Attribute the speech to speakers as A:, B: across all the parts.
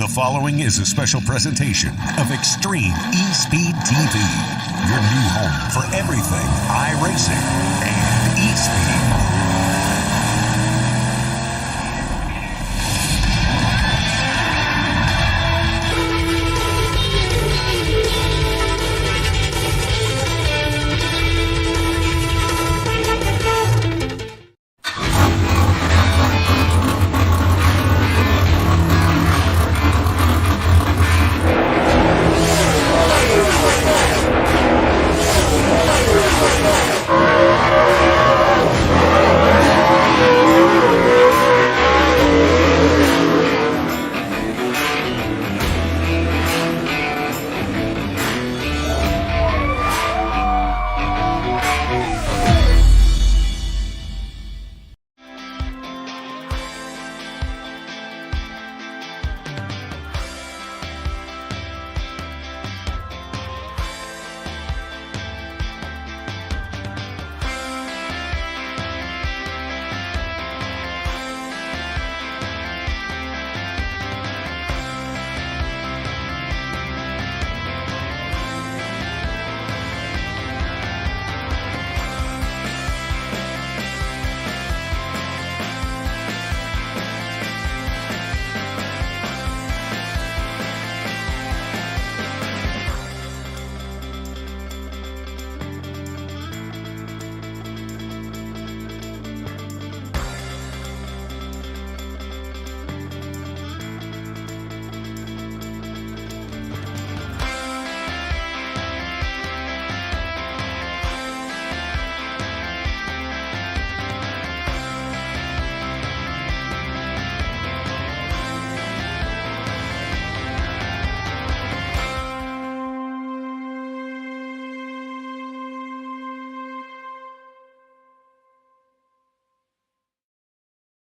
A: The following is a special presentation of Extreme eSpeed TV, your new home for everything iRacing and eSpeed.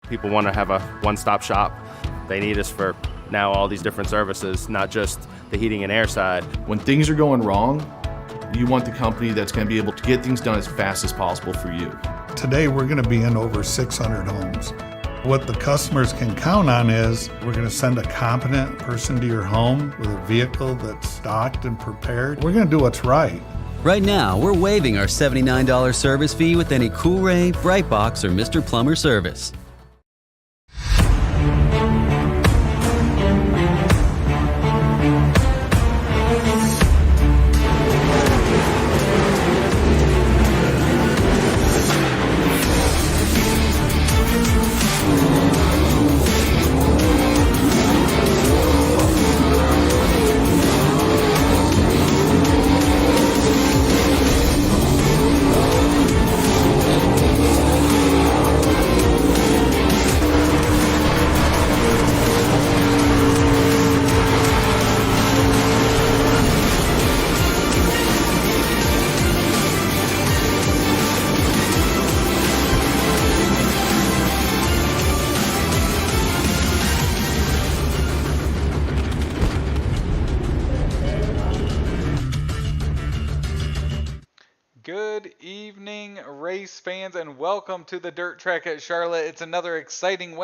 B: People want to have a one-stop shop. They need us for now all these different services, not just the heating and air side.
C: When things are going wrong, you want the company that's going to be able to get things done as fast as possible for you.
D: Today we're going to be in over 600 homes. What the customers can count on is we're going to send a competent person to your home with a vehicle that's stocked and prepared. We're going to do what's right.
E: Right now, we're waiving our $79 service fee with any Coolray, Brite Box, or Mr. Plumber service.
F: Good evening, race fans, and welcome to the Dirt Track at Charlotte. It's another exciting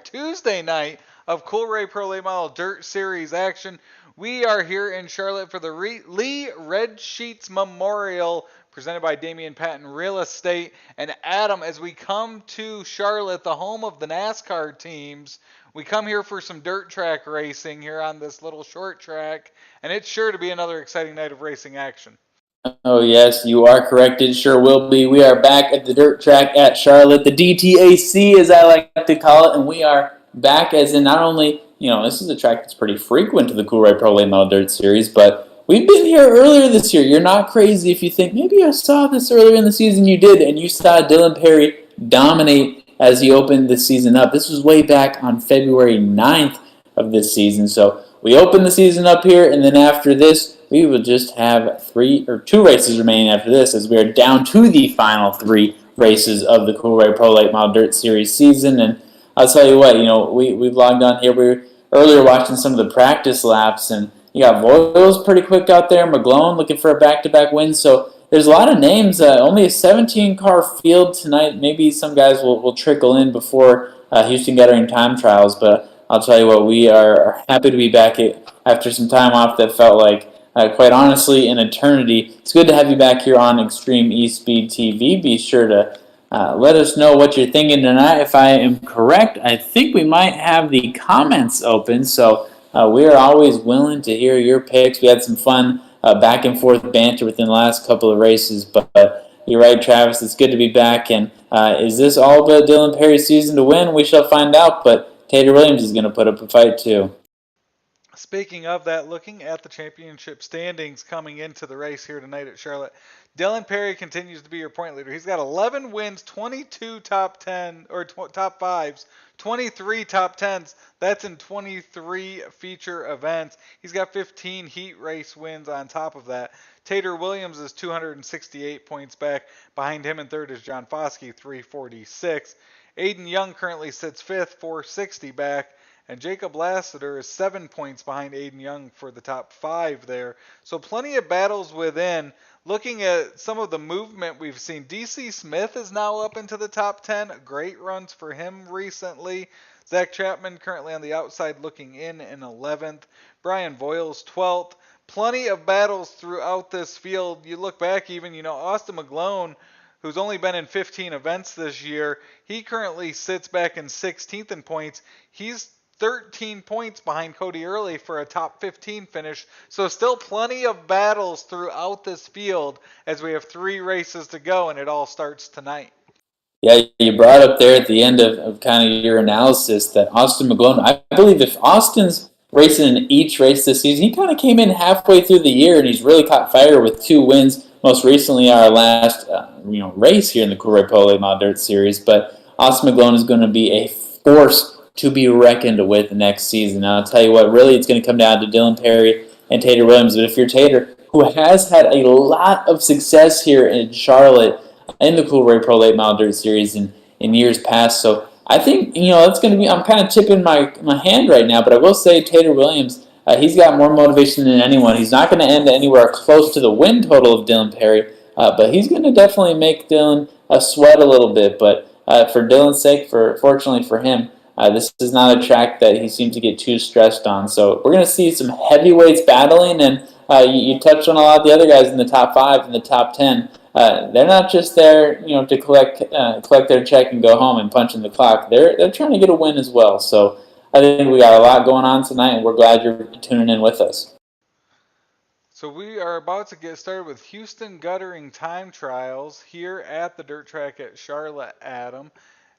F: Tuesday night of Coolray Pro Late Model Dirt Series action. We are here in Charlotte for the Lee Red Sheets Memorial presented by Damion Patton Real Estate. And Adam, as we come to Charlotte, the home of the NASCAR teams, we come here for some dirt track racing here on this little short track, and it's sure to be another exciting night of racing action.
G: Oh, yes, you are correct. It sure will be. We are back at the dirt track at Charlotte, the DTAC, as I like to call it, and we are back as in not only, this is a track that's pretty frequent to the Coolray Pro Late Model Dirt Series, but we've been here earlier this year. You're not crazy if you think, maybe I saw this earlier in the season. You did, and you saw Dylan Perry dominate as he opened the season up. This was way back on February 9th of this season, so we opened the season up here, and then after this, we will just have two races remaining after this, as we are down to the final 3 races of the Coolray Pro Late Model Dirt Series season. And I'll tell you what, we've logged on here. We were earlier watching some of the practice laps, and you got Voiles pretty quick out there, McGlone looking for a back-to-back win. So there's a lot of names. Only a 17-car field tonight. Maybe some guys will trickle in before Houston Guttering time trials, but I'll tell you what, we are happy to be back after some time off that felt like, quite honestly, an eternity. It's good to have you back here on Extreme eSpeed TV. Be sure to let us know what you're thinking tonight. If I am correct, I think we might have the comments open, so we are always willing to hear your picks. We had some fun back and forth banter within the last couple of races, but you're right, Travis, it's good to be back. And is this all but Dylan Perry's season to win? We shall find out, but Tater Williams is going to put up a fight too.
F: Speaking of that, looking at the championship standings coming into the race here tonight at Charlotte, Dylan Perry continues to be your point leader. He's got 11 wins, 22 top 10 or top 5s, 23 top 10s. That's in 23 feature events. He's got 15 heat race wins on top of that. Tater Williams is 268 points back. Behind him in third is John Foskey, 346. Aiden Young currently sits fifth, 460 back. And Jacob Lassiter is 7 points behind Aiden Young for the top 5 there. So plenty of battles within. Looking at some of the movement we've seen, DC Smith is now up into the top 10. Great runs for him recently. Zach Chapman currently on the outside looking in 11th. Brian Voiles 12th. Plenty of battles throughout this field. You look back even, Austin McGlone, who's only been in 15 events this year, he currently sits back in 16th in points. He's 13 points behind Cody Early for a top 15 finish. So still plenty of battles throughout this field as we have 3 races to go, and it all starts tonight.
G: Yeah, you brought up there at the end of kind of your analysis that Austin McGlone, I believe if Austin's racing in each race this season, he kind of came in halfway through the year and he's really caught fire with 2 wins. Most recently our last race here in the Coolray Pro Late Model Dirt Series, but Austin McGlone is going to be a force to be reckoned with next season. Now, I'll tell you what, really it's going to come down to Dylan Perry and Tater Williams. But if you're Tater, who has had a lot of success here in Charlotte in the Coolray Pro Late Model Dirt Series in years past, so I think, it's going to be, I'm kind of tipping my hand right now, but I will say Tater Williams, he's got more motivation than anyone. He's not going to end anywhere close to the win total of Dylan Perry, but he's going to definitely make Dylan sweat a little bit. But for Dylan's sake, fortunately for him, this is not a track that he seems to get too stressed on. So we're going to see some heavyweights battling, and you touched on a lot of the other guys in the top 5 and the top 10. They're not just there, to collect their check and go home and punch in the clock. They're trying to get a win as well. So I think we got a lot going on tonight, and we're glad you're tuning in with us.
F: So we are about to get started with Houston Guttering time trials here at the dirt track at Charlotte, Adam.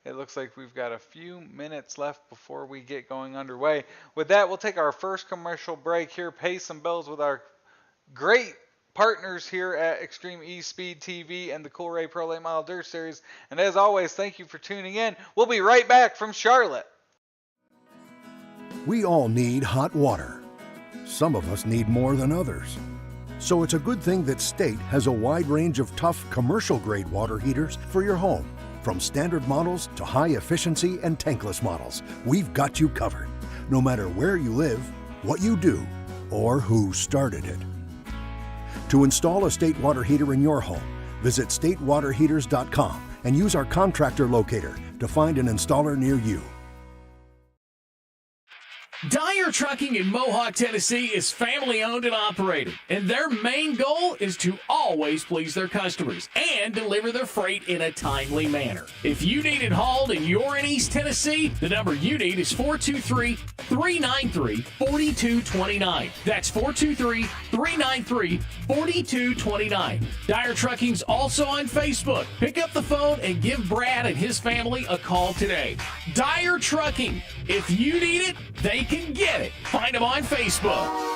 F: It looks like we've got a few minutes left before we get going underway. With that, we'll take our first commercial break here, pay some bills with our great partners here at Extreme eSpeed TV and the Coolray Pro Late Model Dirt Series. And as always, thank you for tuning in. We'll be right back from Charlotte.
H: We all need hot water. Some of us need more than others. So it's a good thing that State has a wide range of tough commercial-grade water heaters for your home. From standard models to high-efficiency and tankless models, we've got you covered, no matter where you live, what you do, or who started it. To install a State water heater in your home, visit statewaterheaters.com and use our contractor locator to find an installer near you.
I: Dyer Trucking in Mohawk, Tennessee is family-owned and operated, and their main goal is to always please their customers and deliver their freight in a timely manner. If you need it hauled and you're in East Tennessee, the number you need is 423-393-4229. That's 423-393-4229. Dyer Trucking's also on Facebook. Pick up the phone and give Brad and his family a call today. Dyer Trucking. If you need it, they can get it. Find them on Facebook.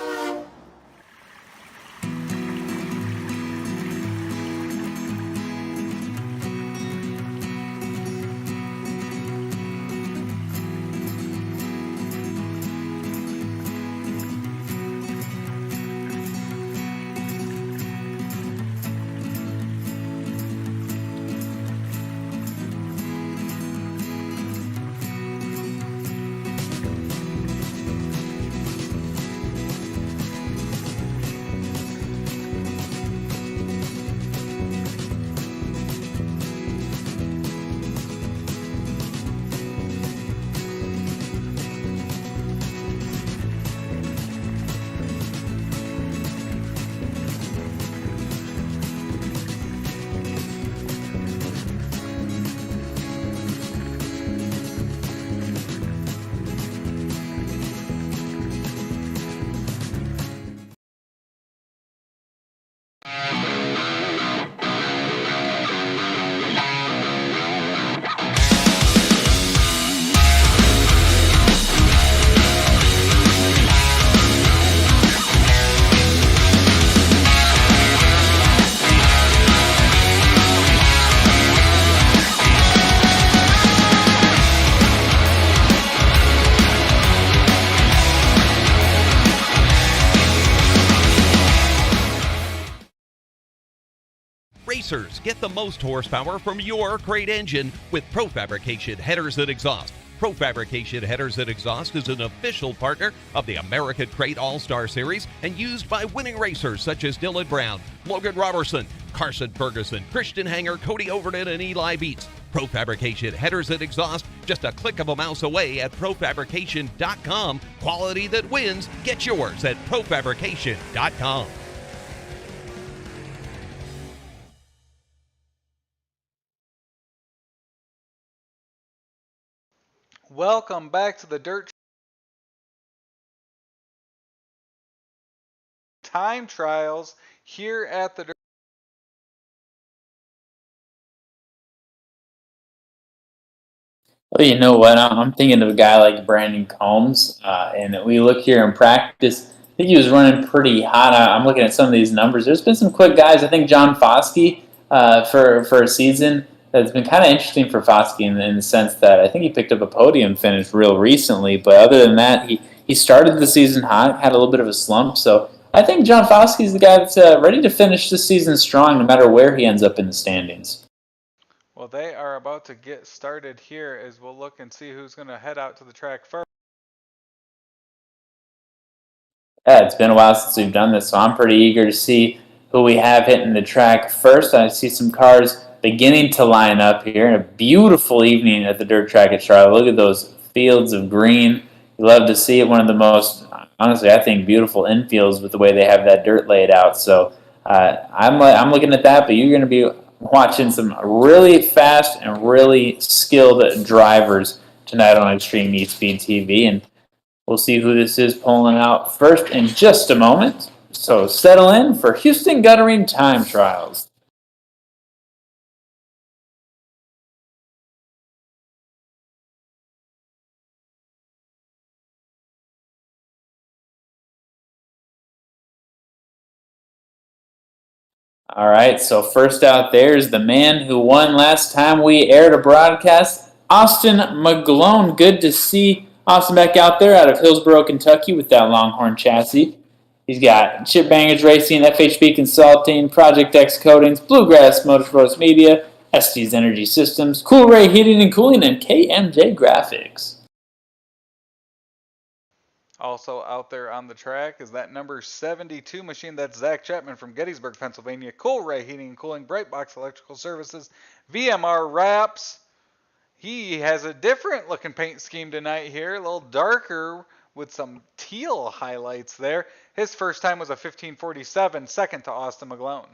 J: racers. Get the most horsepower from your great engine with ProFabrication Headers and Exhaust. ProFabrication Headers and Exhaust is an official partner of the American Crate All-Star Series and used by winning racers such as Dylan Brown, Logan Robertson, Carson Ferguson, Christian Hanger, Cody Overton, and Eli Beats. ProFabrication Headers and Exhaust, just a click of a mouse away at ProFabrication.com. Quality that wins. Get yours at ProFabrication.com.
F: Welcome back to the Dirt Time Trials here at the Dirt.
G: Well, you know what? I'm thinking of a guy like Brandon Combs, and we look here in practice. I think he was running pretty hot. I'm looking at some of these numbers. There's been some quick guys. I think John Foskey for a season that's been kind of interesting for Foskey in the sense that I think he picked up a podium finish real recently. But other than that, he started the season hot, had a little bit of a slump. So I think John Foskey's the guy that's ready to finish the season strong, no matter where he ends up in the standings.
F: Well, they are about to get started here as we'll look and see who's going to head out to the track first.
G: Yeah, it's been a while since we've done this, so I'm pretty eager to see who we have hitting the track first. I see some cars beginning to line up here. And a beautiful evening at the dirt track at Charlotte. Look at those fields of green. You love to see it. One of the most, honestly, I think, beautiful infields with the way they have that dirt laid out. So I'm looking at that, but you're going to be watching some really fast and really skilled drivers tonight on Extreme eSpeed TV, and we'll see who this is pulling out first in just a moment. So settle in for Houston Guttering Time Trials. All right, so first out there is the man who won last time we aired a broadcast, Austin McGlone. Good to see Austin back out there out of Hillsborough, Kentucky with that Longhorn chassis. He's got Chip Bangers Racing, FHB Consulting, Project X Coatings, Bluegrass Motorsports Media, Estes Energy Systems, Coolray Heating and Cooling, and KMJ Graphics.
F: Also out there on the track is that number 72 machine. That's Zach Chapman from Gettysburg, Pennsylvania. Coolray Heating and Cooling, Brite Box Electrical Services, VMR Wraps. He has a different looking paint scheme tonight here, a little darker with some teal highlights there. His first time was a 1547, second to Austin McGlone.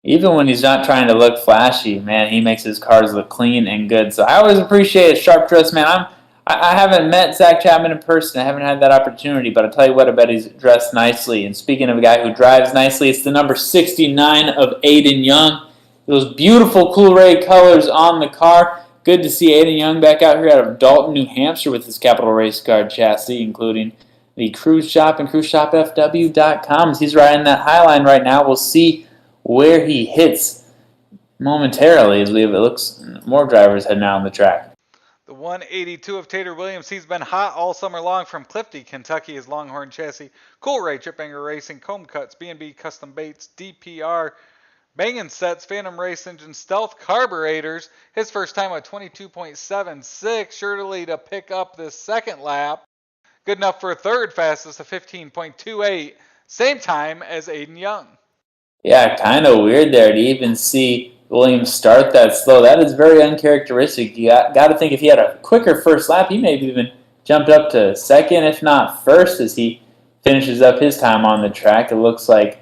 G: Even when he's not trying to look flashy, man, he makes his cars look clean and good. So I always appreciate a sharp dressed man. I haven't met Zach Chapman in person. I haven't had that opportunity, but I'll tell you what, I bet he's dressed nicely. And speaking of a guy who drives nicely, it's the number 69 of Aiden Young. Those beautiful Coolray colors on the car. Good to see Aiden Young back out here out of Dalton, New Hampshire with his Capital Race Car chassis, including the Cruise Shop and CruiseShopFW.com. As he's riding that Highline right now, we'll see where he hits momentarily as it looks more drivers heading out on the track.
F: The 182 of Tater Williams, he's been hot all summer long from Clifty, Kentucky, his Longhorn chassis. Coolray, Chip Banger Racing, Comb Cuts, B&B Custom Baits, DPR, Bangin' Sets, Phantom Race Engine, Stealth Carburetors. His first time at 22.76, surely to pick up this second lap. Good enough for a third fastest of 15.28, same time as Aiden Young.
G: Yeah, kind of weird there to even see Williams start that slow. That is very uncharacteristic. You got to think if he had a quicker first lap, he may have even jumped up to second, if not first, as he finishes up his time on the track. It looks like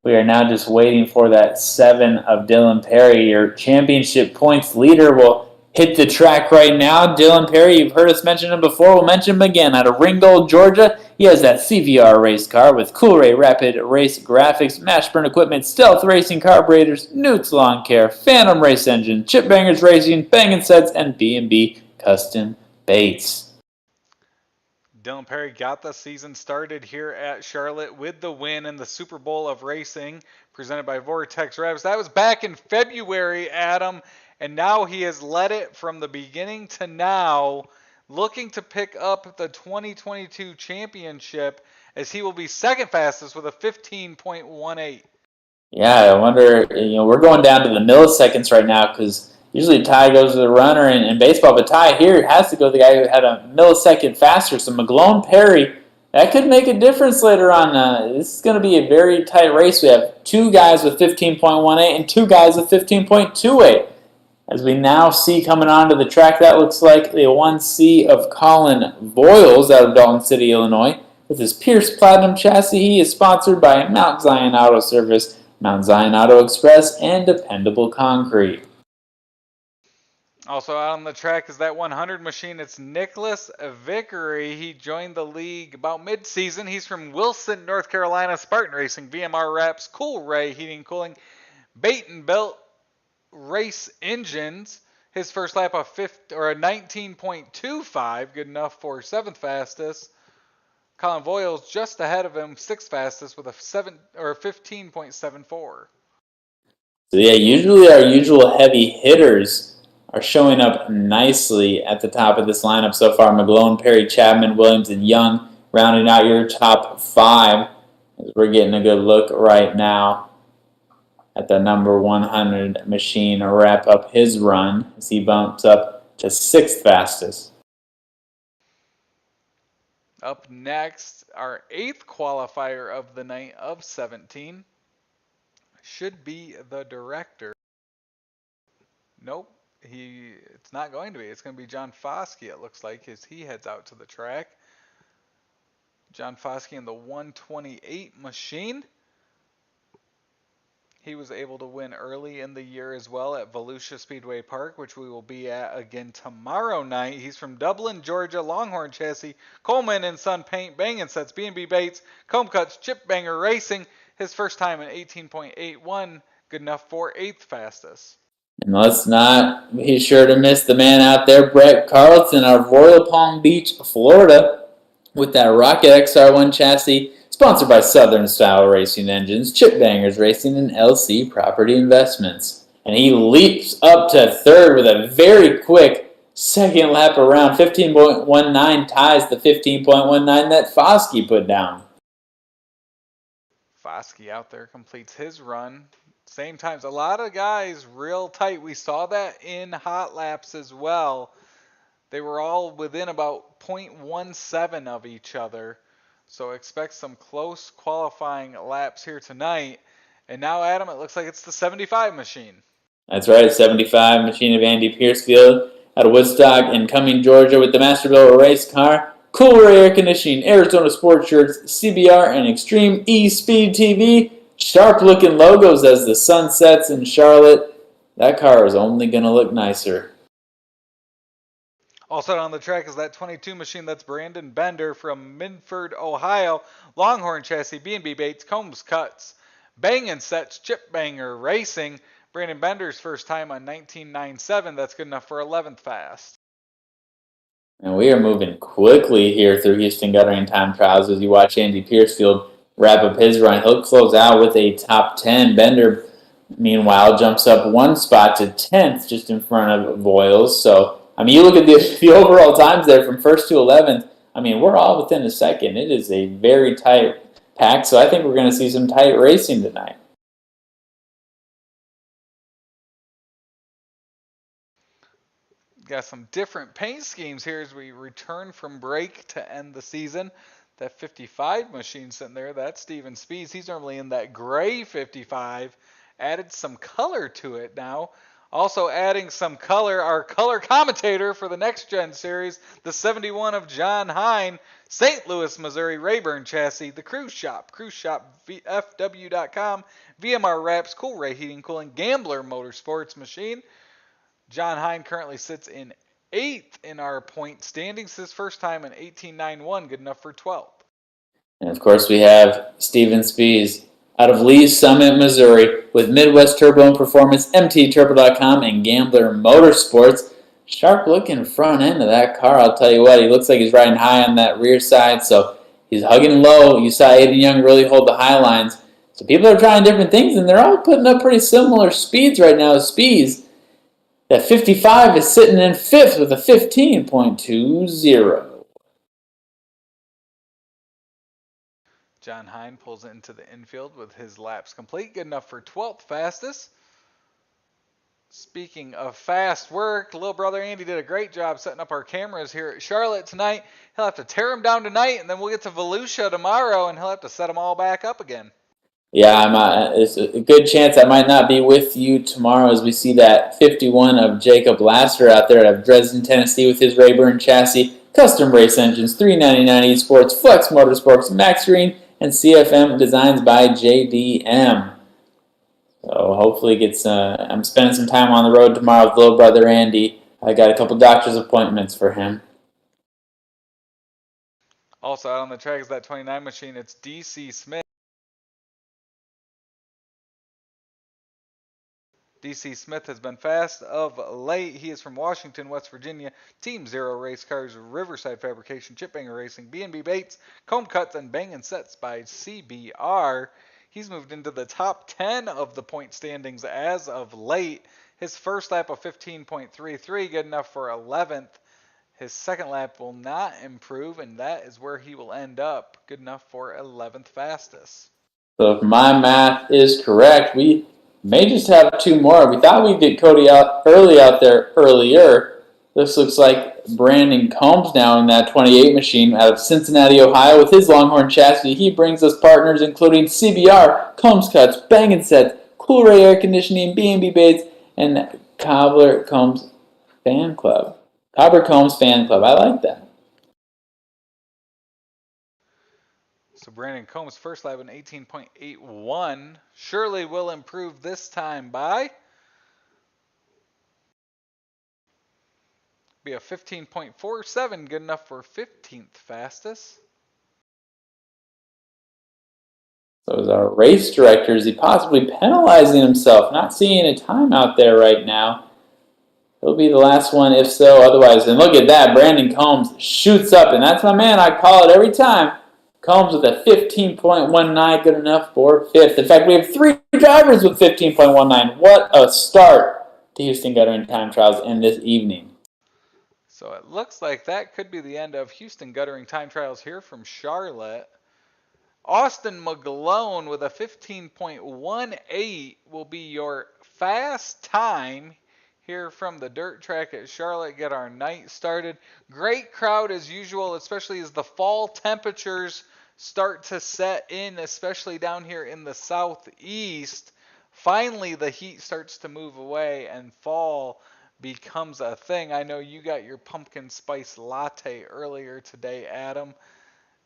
G: we are now just waiting for that 7 of Dylan Perry, your championship points leader, will hit the track right now. Dylan Perry, you've heard us mention him before. We'll mention him again. Out of Ringgold, Georgia, he has that CVR race car with Coolray Rapid Race Graphics, Mashburn Equipment, Stealth Racing Carburetors, Newt's Lawn Care, Phantom Race Engine, Chip Bangers Racing, Bangin' Sets, and B&B Custom Baits.
F: Dylan Perry got the season started here at Charlotte with the win in the Super Bowl of Racing presented by Vortex Wraps. That was back in February, Adam, and now he has led it from the beginning to now, looking to pick up the 2022 championship as he will be second fastest with a 15.18.
G: Yeah, I wonder, we're going down to the milliseconds right now because usually Ty goes to the runner in baseball, but Ty here has to go to the guy who had a millisecond faster. So McGlone Perry, that could make a difference later on. This is going to be a very tight race. We have two guys with 15.18 and two guys with 15.28. As we now see coming onto the track, that looks like the 1C of Colin Boyles out of Dalton City, Illinois. With his Pierce Platinum chassis, he is sponsored by Mount Zion Auto Service, Mount Zion Auto Express, and Dependable Concrete.
F: Also out on the track is that 100 machine. It's Nicholas Vickery. He joined the league about mid-season. He's from Wilson, North Carolina. Spartan Racing, VMR Wraps, Coolray Heating and Cooling, Bait and Belt Race Engines. His first lap of a 19.25, good enough for 7th fastest. Colin Boyles just ahead of him, 6th fastest with a 15.74.
G: So yeah, usually our usual heavy hitters are showing up nicely at the top of this lineup so far. McGlone, Perry, Chapman, Williams, and Young rounding out your top 5. We're getting a good look right now at the number 100 machine wrap up his run as he bumps up to 6th fastest.
F: Up next, our 8th qualifier of the night of 17 should be the director. Nope, it's not going to be. It's going to be John Foskey, it looks like, as he heads out to the track. John Foskey in the 128 machine. He was able to win early in the year as well at Volusia Speedway Park, which we will be at again tomorrow night. He's from Dublin, Georgia, Longhorn Chassis, Coleman and Son Paint, Bang & Sets, B&B Baits, Comb Cuts, Chip Banger Racing. His first time in 18.81, good enough for 8th fastest.
G: And let's not be sure to miss the man out there, Brett Carlton of Royal Palm Beach, Florida, with that Rocket XR1 chassis, sponsored by Southern Style Racing Engines, Chip Bangers Racing, and LC Property Investments. And he leaps up to 3rd with a very quick second lap around. 15.19 ties the 15.19 that Foskey put down.
F: Foskey out there completes his run. Same times. A lot of guys real tight. We saw that in hot laps as well. They were all within about 0.17 of each other. So expect some close qualifying laps here tonight. And now, Adam, it looks like it's the 75 machine.
G: That's right, 75 machine of Andy Piercefield out of Woodstock and Cumming, Georgia, with the Masterbuilt race car, Coolray air conditioning, Arizona sports shirts, CBR, and Extreme eSpeed TV. Sharp-looking logos as the sun sets in Charlotte. That car is only going to look nicer.
F: Also on the track is that 22 machine. That's Brandon Bender from Minford, Ohio. Longhorn Chassis, B&B Baits, Combs Cuts, Bang & Sets, Chip Banger Racing. Brandon Bender's first time on 19.97. That's good enough for 11th fast.
G: And we are moving quickly here through Houston Guttering time trials as you watch Andy Piercefield wrap up his run. He'll close out with a top 10. Bender, meanwhile, jumps up 1 spot to 10th just in front of Boyles. So, you look at the overall times there from 1st to 11th. We're all within a second. It is a very tight pack, so I think we're going to see some tight racing tonight.
F: Got some different paint schemes here as we return from break to end the season. That 55 machine sitting there, that's Steven Speeds. He's normally in that gray 55. Added some color to it now. Also adding some color, our color commentator for the Next Gen Series, the 71 of John Hine, St. Louis, Missouri, Rayburn Chassis, the Cruise Shop, cruiseshopfw.com, VMR Wraps, Coolray Heating Cooling, Gambler Motorsports Machine. John Hine currently sits in 8th in our point standings. His first time in 18.91, good enough for 12th.
G: And of course we have Steven Speeds out of Lee's Summit, Missouri, with Midwest Turbo and Performance, MTTurbo.com, and Gambler Motorsports. Sharp looking front end of that car, I'll tell you what. He looks like he's riding high on that rear side, so he's hugging low. You saw Aiden Young really hold the high lines. So people are trying different things, and they're all putting up pretty similar speeds right now. Speeds. That 55 is sitting in 5th with a 15.20.
F: John Hine pulls it into the infield with his laps complete. Good enough for 12th fastest. Speaking of fast work, little brother Andy did a great job setting up our cameras here at Charlotte tonight. He'll have to tear them down tonight, and then we'll get to Volusia tomorrow, and he'll have to set them all back up again.
G: Yeah, it's a good chance I might not be with you tomorrow as we see that 51 of Jacob Lasser out there out of Dresden, Tennessee with his Rayburn chassis, custom race engines, $399 eSports, Flex Motorsports, Max Green, and CFM designs by JDM. So hopefully I'm spending some time on the road tomorrow with little brother Andy. I got a couple doctor's appointments for him.
F: Also out on the track is that 29 machine. It's DC Smith. DC Smith has been fast of late. He is from Washington, West Virginia. Team Zero Race Cars, Riverside Fabrication, Chip Banger Racing, B&B Bates, Comb Cuts, and Bang and Sets by CBR. He's moved into the top 10 of the point standings as of late. His first lap of 15.33, good enough for 11th. His second lap will not improve, and that is where he will end up, good enough for 11th fastest.
G: So if my math is correct, we may just have two more. We thought we'd get Cody out there earlier. This looks like Brandon Combs now in that 28 machine out of Cincinnati, Ohio with his Longhorn chassis. He brings us partners including CBR, Combs Cuts, Bang & Sets, Coolray Air Conditioning, B&B Bates, and Cobbler Combs Fan Club. Cobbler Combs Fan Club. I like that.
F: So Brandon Combs' first lap in 18.81 surely will improve this time by be a 15.47, good enough for 15th fastest.
G: So as our race director, is he possibly penalizing himself? Not seeing a time out there right now. He'll be the last one if so. Otherwise, and look at that. Brandon Combs shoots up, and that's my man. I call it every time. Combs with a 15.19, good enough for 5th. In fact, we have 3 drivers with 15.19. What a start to Houston Guttering Time Trials in this evening.
F: So it looks like that could be the end of Houston Guttering Time Trials here from Charlotte. Austin McGlone with a 15.18 will be your fast time here from the dirt track at Charlotte. Get our night started. Great crowd as usual, especially as the fall temperatures start to set in, especially down here in the southeast. Finally, the heat starts to move away and fall becomes a thing. I know you got your pumpkin spice latte earlier today, Adam.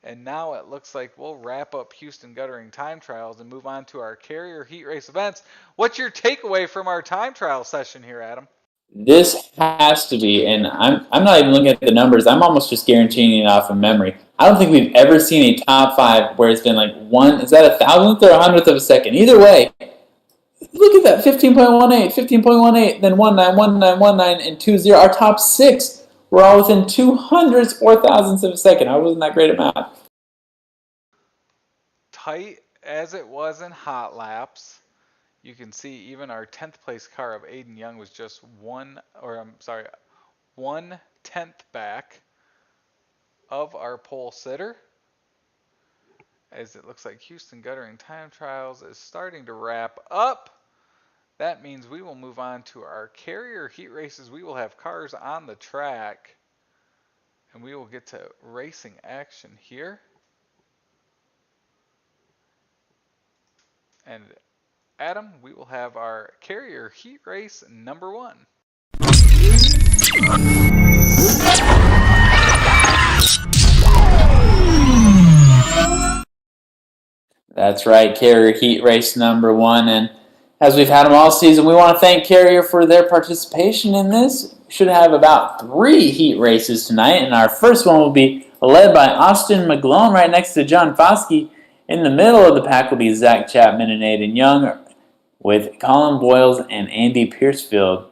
F: And now it looks like we'll wrap up Houston Guttering Time Trials and move on to our Carrier Heat Race events. What's your takeaway from our time trial session here, Adam?
G: This has to be, and I'm not even looking at the numbers. I'm almost just guaranteeing it off of memory. I don't think we've ever seen a top 5 where it's been like one, is that 1,000th or 100th of a second? Either way, look at that, 15.18, 15.18, then 19, 19, and 20. Our top 6 were all within 200ths or thousandths of a second. I wasn't that great at math.
F: Tight as it was in hot laps. You can see even our 10th place car of Aiden Young was just 1/10 back of our pole sitter. As it looks like Houston Guttering Time Trials is starting to wrap up. That means we will move on to our Carrier Heat Races. We will have cars on the track, and we will get to racing action here. And Adam, we will have our Carrier Heat Race number 1.
G: That's right, Carrier Heat Race number 1. And as we've had them all season, we want to thank Carrier for their participation in this. We should have about 3 heat races tonight, and our first one will be led by Austin McGlone right next to John Foskey. In the middle of the pack will be Zach Chapman and Aiden Young, with Colin Boyles and Andy Piercefield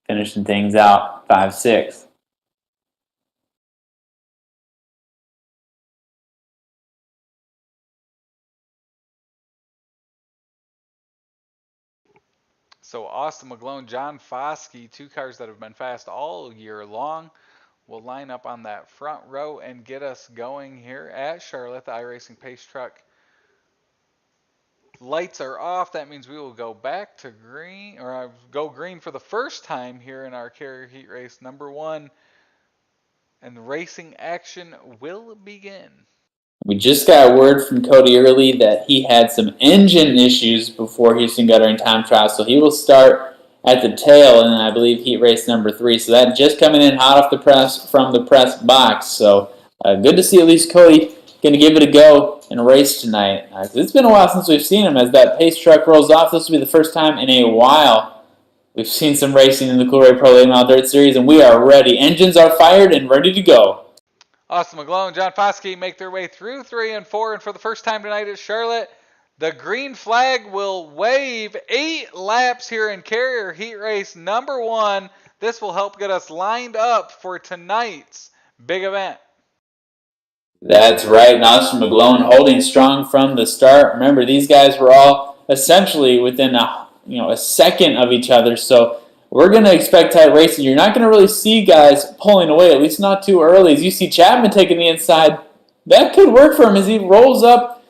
G: finishing things out 5-6.
F: So Austin McGlone, John Foskey, 2 cars that have been fast all year long, will line up on that front row and get us going here at Charlotte, the iRacing Pace Truck lights are off. That means we will go back to green, or go green for the first time here in our Carrier Heat Race number 1. And racing action will begin.
G: We just got word from Cody Early that he had some engine issues before Houston Guttering time trial, so he will start at the tail in, I believe, heat race number 3. So that just coming in hot off the press from the press box. So good to see at least Cody going to give it a go and race tonight. It's been a while since we've seen him as that pace truck rolls off. This will be the first time in a while we've seen some racing in the Coolray Pro Late Model Dirt Series, and we are ready. Engines are fired and ready to go.
F: Austin McGlone and John Foskey make their way through 3 and 4, and for the first time tonight at Charlotte, the green flag will wave 8 laps here in Carrier Heat Race number 1. This will help get us lined up for tonight's big event.
G: That's right, Austin McGlone holding strong from the start. Remember, these guys were all essentially within a second of each other, so we're going to expect tight racing. You're not going to really see guys pulling away, at least not too early. As you see Chapman taking the inside, that could work for him as he rolls up,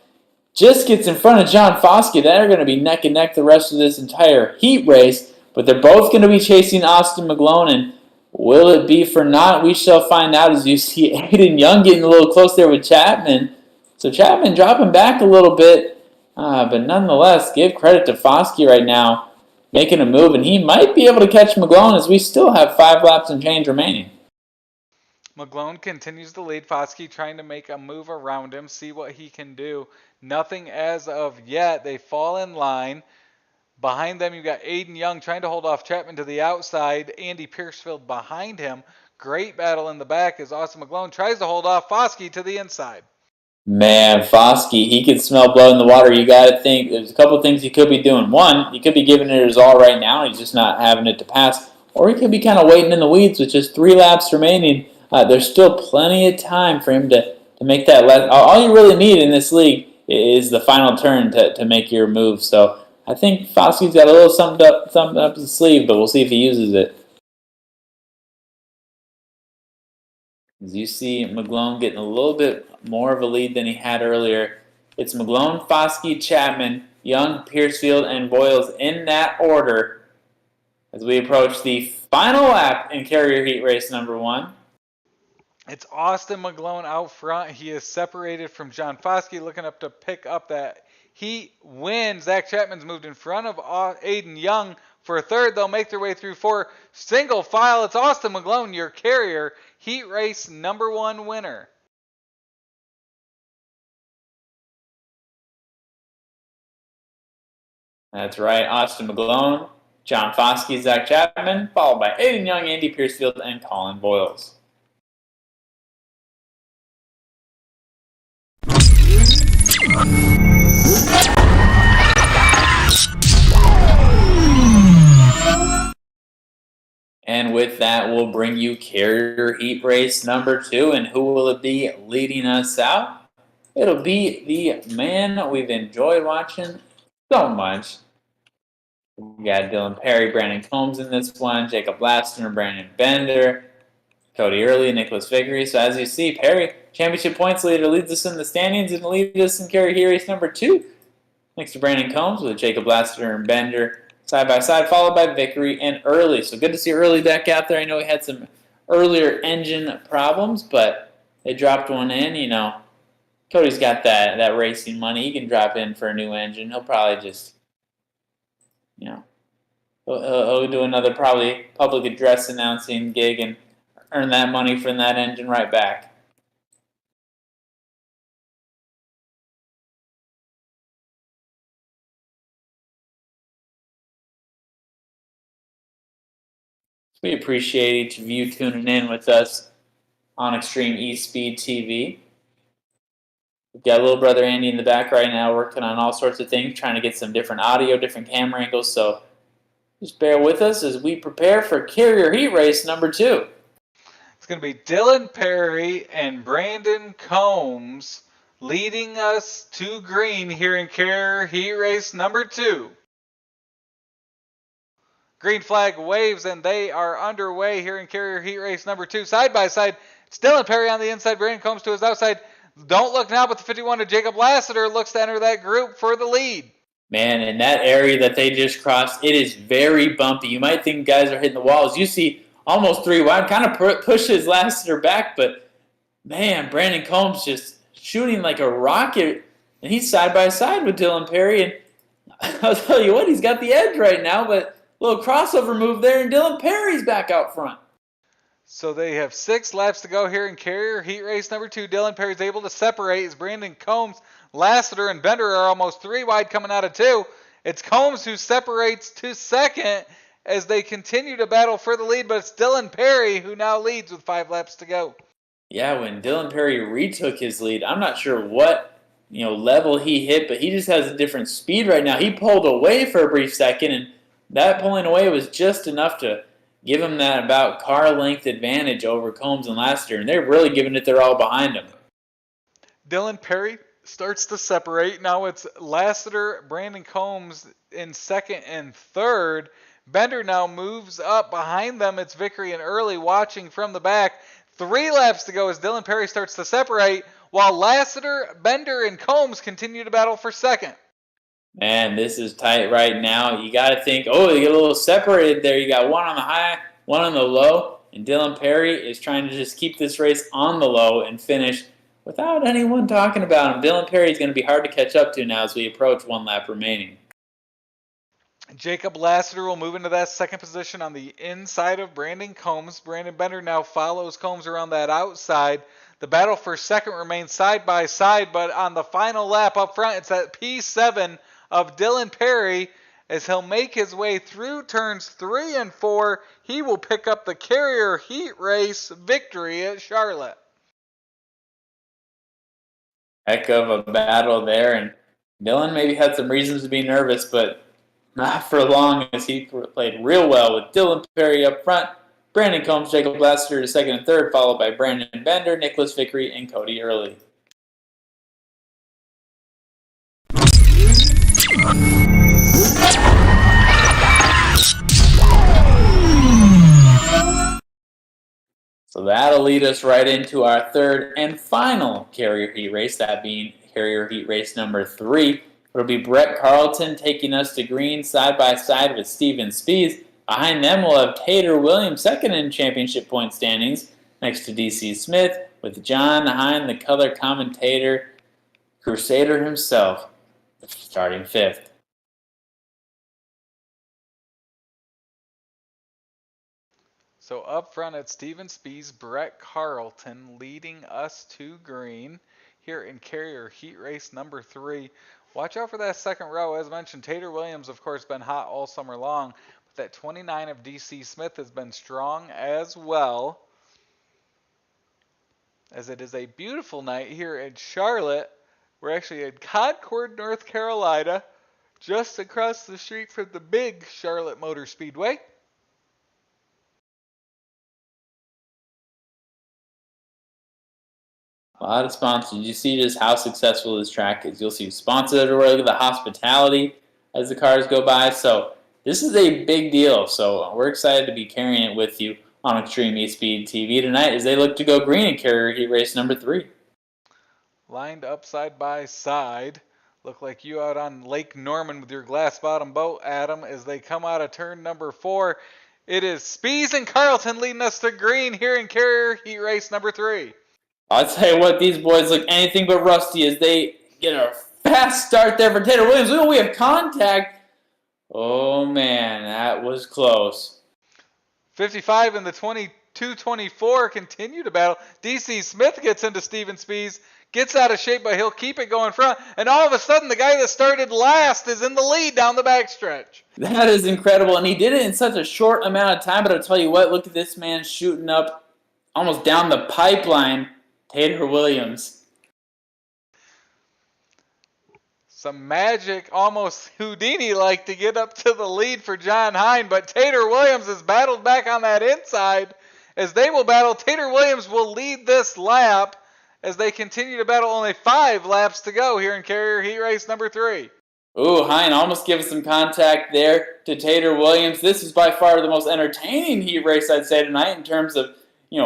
G: just gets in front of John Foskey. They're going to be neck and neck the rest of this entire heat race, but they're both going to be chasing Austin McGlone, and will it be for naught? We shall find out as you see Aiden Young getting a little close there with Chapman. So Chapman dropping back a little bit, but nonetheless, give credit to Foskey right now, making a move, and he might be able to catch McGlone as we still have 5 laps and change remaining.
F: McGlone continues to lead. Foskey trying to make a move around him, see what he can do. Nothing as of yet. They fall in line. Behind them, you've got Aiden Young trying to hold off Chapman to the outside. Andy Piercefield behind him. Great battle in the back as Austin McGlone tries to hold off Foskey to the inside.
G: Man, Foskey, he could smell blood in the water. You got to think there's a couple things he could be doing. One, he could be giving it his all right now. He's just not having it to pass. Or he could be kind of waiting in the weeds with just 3 laps remaining. There's still plenty of time for him to make that. All you really need in this league is the final turn to make your move. So I think Foskey's got a little something up his sleeve, but we'll see if he uses it. As you see McGlone getting a little bit more of a lead than he had earlier. It's McGlone, Foskey, Chapman, Young, Piercefield, and Boyles in that order as we approach the final lap in Carrier Heat Race number 1.
F: It's Austin McGlone out front. He is separated from John Foskey, looking up to pick up that heat win. Zach Chapman's moved in front of Aiden Young for a third. They'll make their way through 4 single file. It's Austin McGlone, your Carrier Heat Race number 1 winner.
G: That's right, Austin McGlone, John Foskey, Zach Chapman, followed by Aiden Young, Andy Piercefield, and Colin Boyles. And with that, we'll bring you Carrier Heat Race number 2. And who will it be leading us out? It'll be the man we've enjoyed watching so much. We got Dylan Perry, Brandon Combs in this one, Jacob Laster, Brandon Bender, Cody Early, Nicholas Vickery. So as you see, Perry, championship points leader, leads us in the standings and leads us in Carrier Heat Race number 2. Next to Brandon Combs with Jacob Laster and Bender side by side, followed by Vickery and Early. So good to see Early back out there. I know he had some earlier engine problems, but they dropped one in. Cody's got that racing money. He can drop in for a new engine. He'll probably just, he'll do another probably public address announcing gig and earn that money from that engine right back. We appreciate each of you tuning in with us on Extreme eSpeed TV. We've got little brother Andy in the back right now working on all sorts of things, trying to get some different audio, different camera angles. So just bear with us as we prepare for Carrier Heat Race number 2.
F: It's going to be Dylan Perry and Brandon Combs leading us to green here in Carrier Heat Race number 2. Green flag waves, and they are underway here in Carrier Heat Race number 2. Side by side, it's Dylan Perry on the inside, Brandon Combs to his outside. Don't look now, but the 51 of Jacob Lassiter looks to enter that group for the lead.
G: Man, in that area that they just crossed, it is very bumpy. You might think guys are hitting the walls. You see almost 3 wide, kind of pushes Lassiter back, but man, Brandon Combs just shooting like a rocket, and he's side by side with Dylan Perry, and I'll tell you what, he's got the edge right now, but a little crossover move there, and Dylan Perry's back out front.
F: So they have 6 laps to go here in Carrier Heat Race number 2. Dylan Perry's able to separate as Brandon Combs, Lassiter, and Bender are almost 3 wide coming out of 2. It's Combs who separates to second as they continue to battle for the lead, but it's Dylan Perry who now leads with 5 laps to go.
G: Yeah, when Dylan Perry retook his lead, I'm not sure what level he hit, but he just has a different speed right now. He pulled away for a brief second, and that pulling away was just enough to give him that about car length advantage over Combs and Lassiter, and they're really giving it their all behind him.
F: Dylan Perry starts to separate. Now it's Lassiter, Brandon Combs in second and third. Bender now moves up behind them. It's Vickery and Early watching from the back. 3 laps to go as Dylan Perry starts to separate, while Lassiter, Bender, and Combs continue to battle for second.
G: Man, this is tight right now. You got to think, you get a little separated there. You got one on the high, one on the low, and Dylan Perry is trying to just keep this race on the low and finish without anyone talking about him. Dylan Perry is going to be hard to catch up to now as we approach 1 lap remaining.
F: Jacob Lassiter will move into that second position on the inside of Brandon Combs. Brandon Bender now follows Combs around that outside. The battle for second remains side by side, but on the final lap up front, it's at P7 of Dylan Perry. As he'll make his way through turns 3 and 4, he will pick up the Carrier Heat Race victory at Charlotte.
G: Heck of a battle there, and Dylan maybe had some reasons to be nervous, but not for long, as he played real well with Dylan Perry up front, Brandon Combs, Jacob Lassiter to second and third, followed by Brandon Bender, Nicholas Vickery, and Cody Early. So that'll lead us right into our third and final Carrier Heat Race, that being Carrier Heat Race number 3. It'll be Brett Carlton taking us to green side by side with Steven Spies. Behind them, we'll have Tater Williams, second in championship point standings, next to DC Smith, with John Hine, the color commentator, Crusader himself, starting 5th.
F: So up front at Steven Spies, Brett Carlton leading us to green here in Carrier Heat Race number 3. Watch out for that second row. As mentioned, Tater Williams, of course, been hot all summer long. But that 29 of DC Smith has been strong as well. As it is a beautiful night here in Charlotte. We're actually in Concord, North Carolina, just across the street from the big Charlotte Motor Speedway.
G: A lot of sponsors. You see just how successful this track is. You'll see sponsors everywhere. Look at the hospitality as the cars go by. So this is a big deal. So we're excited to be carrying it with you on Extreme eSpeed TV tonight as they look to go green in Carrier Heat Race number 3.
F: Lined up side by side. Look like you out on Lake Norman with your glass bottom boat, Adam, as they come out of turn number 4. It is Spies and Carlton leading us to green here in Carrier Heat Race number 3.
G: I'll tell you what, these boys look anything but rusty as they get a fast start there for Tater Williams. Oh, we have contact. Oh, man, that was close.
F: 55 and the 22-24 continue to battle. DC Smith gets into Steven Spies, gets out of shape, but he'll keep it going front. And all of a sudden, the guy that started last is in the lead down the backstretch.
G: That is incredible, and he did it in such a short amount of time. But I'll tell you what, look at this man shooting up almost down the pipeline. Tater Williams.
F: Some magic, almost Houdini-like, to get up to the lead for John Hine, but Tater Williams has battled back on that inside. As they will battle, Tater Williams will lead this lap as they continue to battle. Only 5 laps to go here in Carrier Heat Race number 3.
G: Ooh, Hine almost gives some contact there to Tater Williams. This is by far the most entertaining heat race, I'd say, tonight in terms of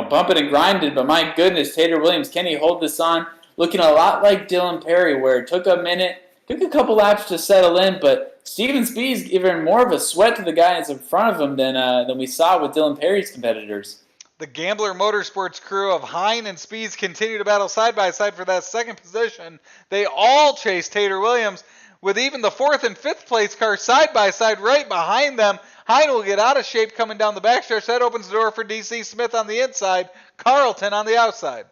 G: bumping and grinding, but my goodness, Tater Williams, can he hold this on? Looking a lot like Dylan Perry, where it took a minute Took a couple laps to settle in, but Steven Speed's giving more of a sweat to the guys in front of him than we saw with Dylan Perry's competitors.
F: The Gambler Motorsports crew of Hine and Speeds continue to battle side by side for that second position. They all chase Tater Williams, with even the 4th and 5th place car side by side right behind them. Hine will get out of shape coming down the backstretch. That opens the door for DC Smith on the inside, Carlton on the outside.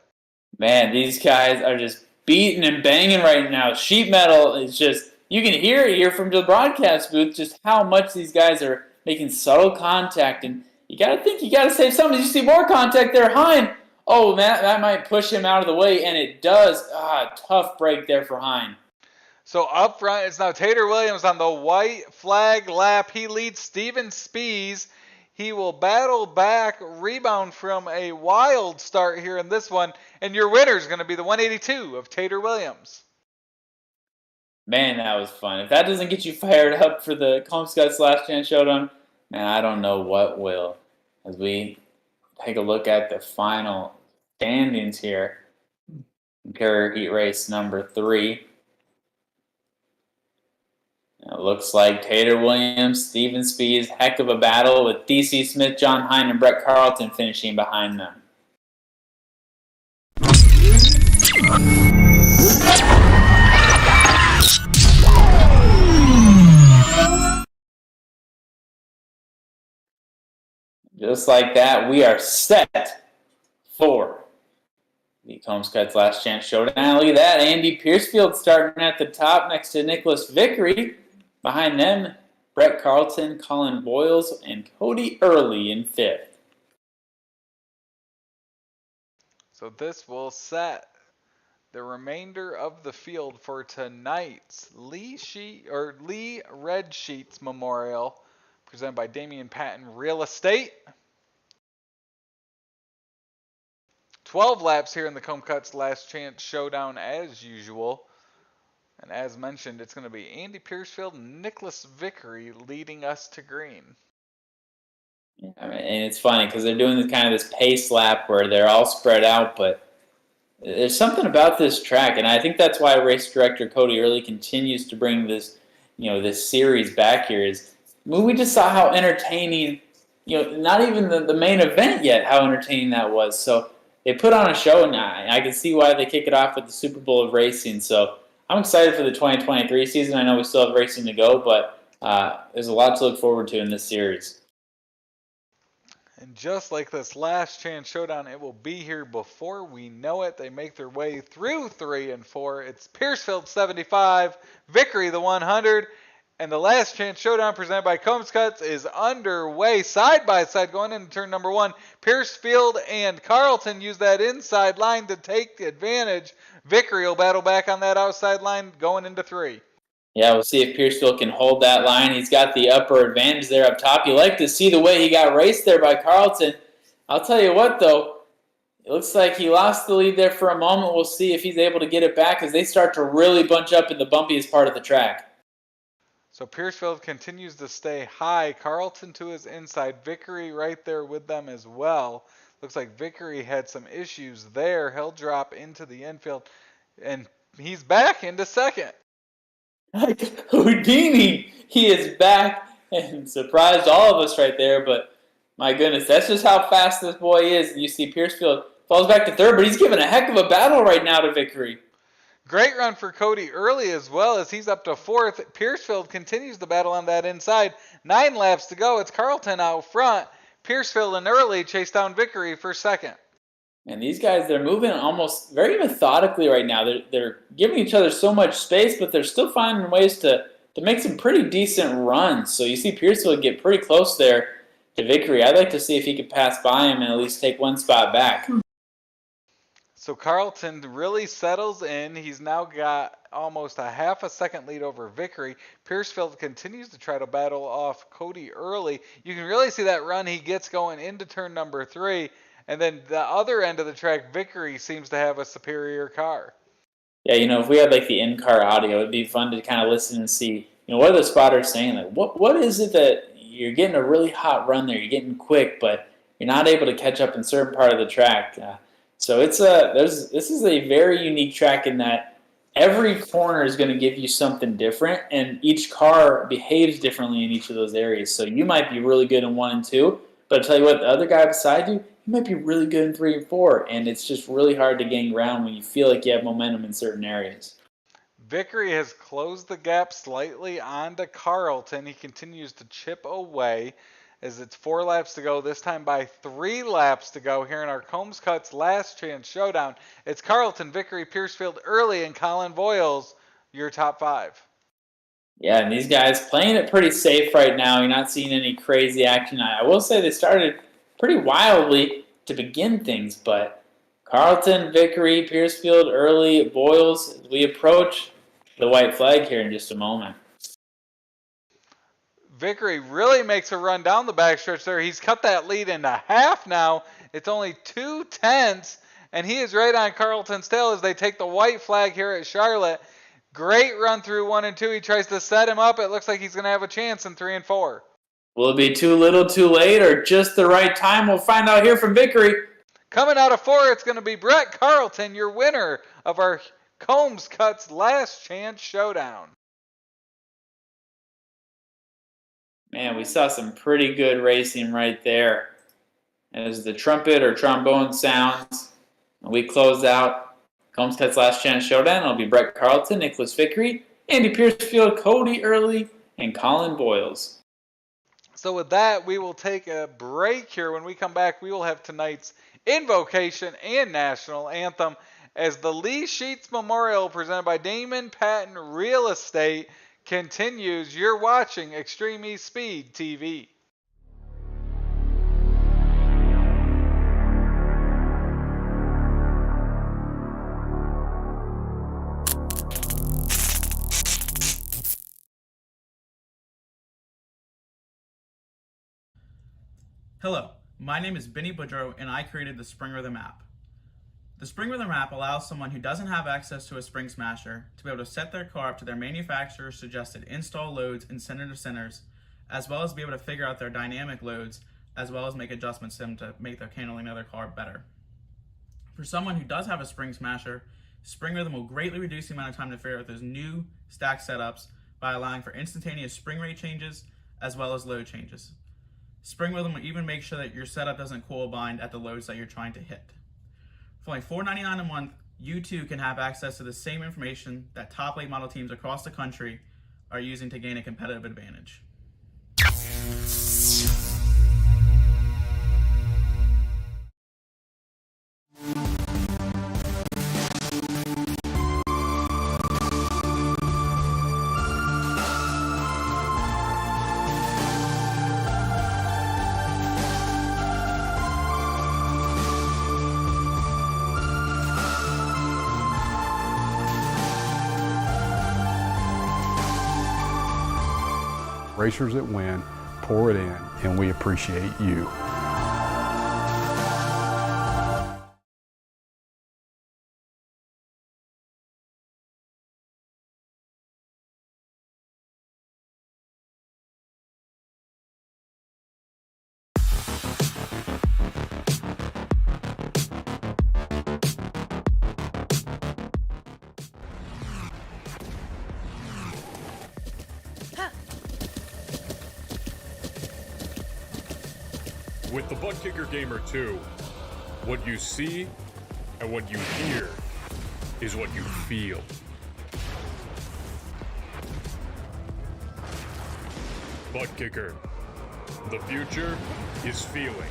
G: Man, these guys are just beating and banging right now. Sheet metal is just, you can hear it here from the broadcast booth, just how much these guys are making subtle contact. And you got to save something. You see more contact there. Hine, oh, that might push him out of the way, and it does. Tough break there for Hine.
F: So up front, it's now Tater Williams on the white flag lap. He leads Steven Spees. He will battle back, rebound from a wild start here in this one, and your winner is going to be the 182 of Tater Williams.
G: Man, that was fun. If that doesn't get you fired up for the Comscott's Last Chance Showdown, man, I don't know what will. As we take a look at the final standings here, compare heat race number 3. It looks like Tater Williams, Steven Speeds, heck of a battle with DC Smith, John Hine, and Brett Carlton finishing behind them. Just like that, we are set for the Comscott's Last Chance Showdown. Look at that, Andy Piercefield starting at the top next to Nicholas Vickery. Behind them, Brett Carlton, Colin Boyles, and Cody Early in 5th.
F: So this will set the remainder of the field for tonight's Lee Red Sheets Memorial, presented by Damion Patton Real Estate. 12 laps here in the Comscott's Last Chance Showdown as usual. And as mentioned, it's going to be Andy Piercefield and Nicholas Vickery leading us to green.
G: I mean, and it's funny because they're doing this pace lap where they're all spread out, but there's something about this track, and I think that's why race director Cody Early continues to bring this, this series back here. We just saw how entertaining, not even the main event yet, how entertaining that was. So they put on a show, and I can see why they kick it off with the Super Bowl of racing. So I'm excited for the 2023 season. I know we still have racing to go, but there's a lot to look forward to in this series.
F: And just like this Last Chance Showdown, it will be here before we know it. They make their way through 3 and 4. It's Piercefield 75, Vickery the 100, and the Last Chance Showdown presented by Comscott's is underway side by side going into turn number 1. Piercefield and Carlton use that inside line to take the advantage. Vickery will battle back on that outside line going into 3.
G: Yeah, we'll see if Piercefield can hold that line. He's got the upper advantage there up top. You like to see the way he got raced there by Carlton. I'll tell you what, though, it looks like he lost the lead there for a moment. We'll see if he's able to get it back as they start to really bunch up in the bumpiest part of the track.
F: So Piercefield continues to stay high. Carlton to his inside. Vickery right there with them as well. Looks like Vickery had some issues there. He'll drop into the infield, and he's back into second.
G: Houdini, he is back and surprised all of us right there, but my goodness, that's just how fast this boy is. You see Piercefield falls back to third, but he's giving a heck of a battle right now to Vickery.
F: Great run for Cody Early as well as he's up to 4th. Piercefield continues the battle on that inside. 9 laps to go. It's Carlton out front. Piercefield and Early chase down Vickery for second.
G: And these guys, they're moving almost very methodically right now. They're giving each other so much space, but they're still finding ways to make some pretty decent runs. So you see Piercefield get pretty close there to Vickery. I'd like to see if he could pass by him and at least take one spot back.
F: So Carlton really settles in. He's now got almost a half a second lead over Vickery. Piercefield continues to try to battle off Cody Early. You can really see that run he gets going into turn number 3. And then the other end of the track, Vickery seems to have a superior car.
G: Yeah, if we had the in-car audio, it'd be fun to kind of listen and see, what are the spotters saying? What is it that you're getting a really hot run there? You're getting quick, but you're not able to catch up in certain part of the track. So this is a very unique track in that every corner is going to give you something different, and each car behaves differently in each of those areas. So you might be really good in 1 and 2, but I'll tell you what, the other guy beside you, he might be really good in 3 and 4, and it's just really hard to gain ground when you feel like you have momentum in certain areas.
F: Vickery has closed the gap slightly onto Carlton. He continues to chip away as it's 4 laps to go, this time by 3 laps to go here in our Combs Cuts Last Chance Showdown. It's Carlton, Vickery, Piercefield, Early, and Colin Boyles, your top 5.
G: Yeah, and these guys playing it pretty safe right now. You're not seeing any crazy action. I will say they started pretty wildly to begin things, but Carlton, Vickery, Piercefield, Early, Boyles, as we approach the white flag here in just a moment.
F: Vickery really makes a run down the backstretch there. He's cut that lead into half now. It's only 2/10, and he is right on Carlton's tail as they take the white flag here at Charlotte. Great run through 1 and 2. He tries to set him up. It looks like he's going to have a chance in 3 and 4.
G: Will it be too little, too late, or just the right time? We'll find out here from Vickery.
F: Coming out of 4, it's going to be Brett Carlton, your winner of our Combs Cuts Last Chance Showdown.
G: Man, we saw some pretty good racing right there. As the trumpet or trombone sounds, we close out Combs Cuts Last Chance Showdown. It'll be Brett Carlton, Nicholas Vickery, Andy Piercefield, Cody Early, and Colin Boyles.
F: So with that, we will take a break here. When we come back, we will have tonight's Invocation and National Anthem as the Lee Sheets Memorial presented by Damion Patton Real Estate continues. You're watching Extreme eSpeed TV.
K: Hello, my name is Benny Boudreau and I created the Springrthm app. The Springrthm app allows someone who doesn't have access to a Spring Smasher to be able to set their car up to their manufacturer's suggested install loads and center to centers, as well as be able to figure out their dynamic loads, as well as make adjustments to them to make their handling of their car better. For someone who does have a Spring Smasher, Springrthm will greatly reduce the amount of time to figure out those new stack setups by allowing for instantaneous spring rate changes as well as load changes. Springrthm will even make sure that your setup doesn't coil bind at the loads that you're trying to hit. For only $4.99 a month, you too can have access to the same information that top late model teams across the country are using to gain a competitive advantage.
L: Racers that win, pour it in, and we appreciate you.
M: With the ButtKicker Gamer 2, what you see and what you hear is what you feel. ButtKicker, the future is feeling.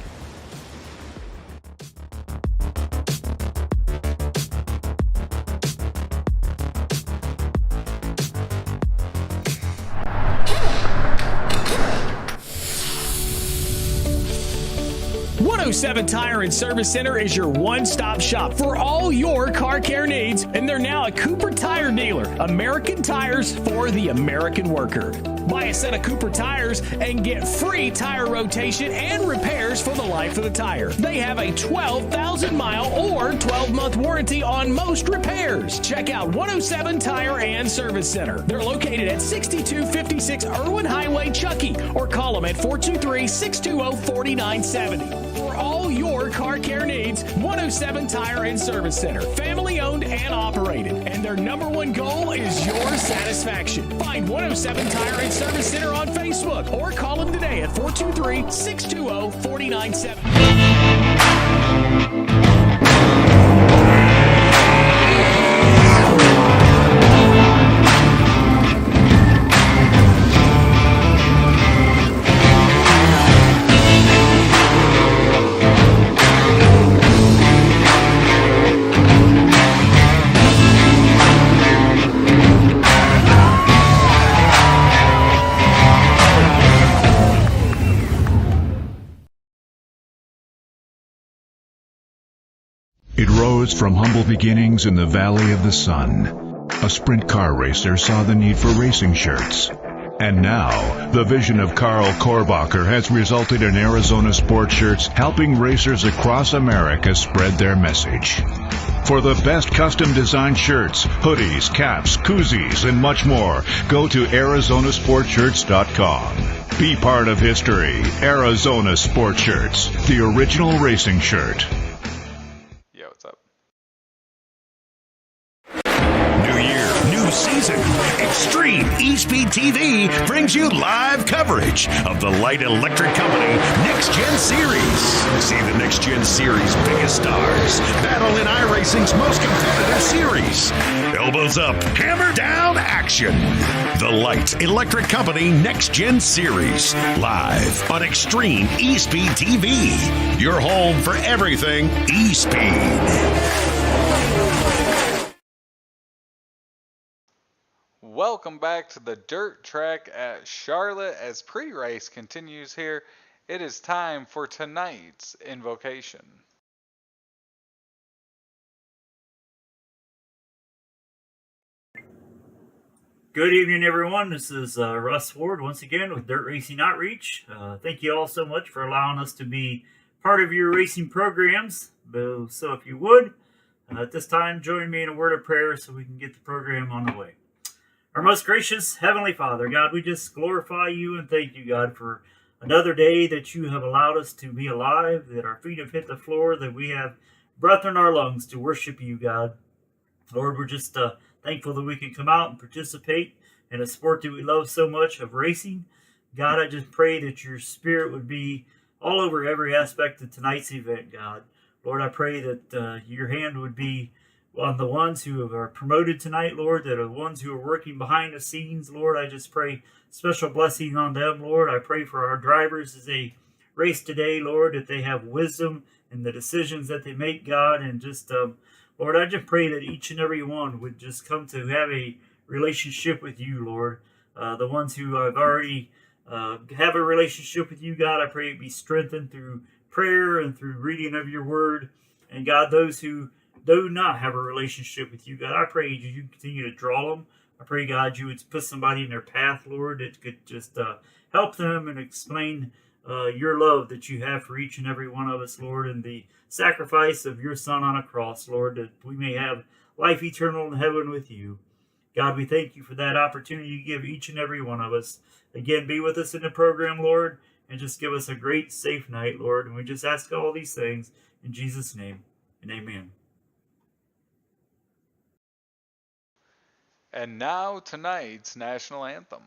I: .07 Tire and Service Center is your one-stop shop for all your car care needs, and they're now a Cooper Tire dealer. American tires for the American worker. Buy a set of Cooper tires and get free tire rotation and repairs for the life of the tire. They have a 12,000-mile or 12-month warranty on most repairs. Check out 107 Tire and Service Center. They're located at 6256 Irwin Highway, Chuckey, or call them at 423-620-4970. For all your car care needs, 107 Tire and Service Center. Family owned and operated. And their number one goal is your satisfaction. Find 107 Tire and Service Center on Facebook or call them today at 423-620-4970.
N: It rose from humble beginnings in the Valley of the Sun. A sprint car racer saw the need for racing shirts. And now, the vision of Carl Korbacher has resulted in Arizona Sport Shirts helping racers across America spread their message. For the best custom designed shirts, hoodies, caps, koozies, and much more, go to ArizonaSportShirts.com. Be part of history. Arizona Sport Shirts, the original racing shirt.
A: New season. Extreme eSpeed TV brings you live coverage of the light electric company Next Gen Series. See the Next Gen Series' biggest stars battle in iRacing's most competitive series. Elbows up, hammer down action. The light electric company Next Gen Series, live on Extreme eSpeed TV. Your home for everything eSpeed.
F: Welcome back to the dirt track at Charlotte as pre-race continues here. It is time for tonight's invocation.
O: Good evening, everyone. This is Russ Ward once again with Dirt Racing Outreach. Thank you all so much for allowing us to be part of your racing programs. So if you would, at this time, join me in a word of prayer so we can get the program on the way. Our most gracious Heavenly Father, God, we just glorify you and thank you, God, for another day that you have allowed us to be alive, that our feet have hit the floor, that we have breath in our lungs to worship you, God. Lord, we're just thankful that we can come out and participate in a sport that we love so much of racing. God, I just pray that your spirit would be all over every aspect of tonight's event, God. Lord, I pray that your hand would be on the ones who are promoted tonight, Lord, that are the ones who are working behind the scenes, Lord. I just pray special blessing on them, Lord. I pray for our drivers as they race today, Lord, that they have wisdom in the decisions that they make, God. And just, Lord, I just pray that each and every one would just come to have a relationship with you, Lord. The ones who have already have a relationship with you, God, I pray it be strengthened through prayer and through reading of your word. And God, those who do not have a relationship with you, God, I pray you continue to draw them. I pray, God, you would put somebody in their path, Lord, that could just help them and explain your love that you have for each and every one of us, Lord, and the sacrifice of your Son on a cross, Lord, that we may have life eternal in heaven with you. God, we thank you for that opportunity you give each and every one of us. Again, be with us in the program, Lord, and just give us a great, safe night, Lord. And we just ask all these things in Jesus' name, and amen.
F: And now tonight's national anthem.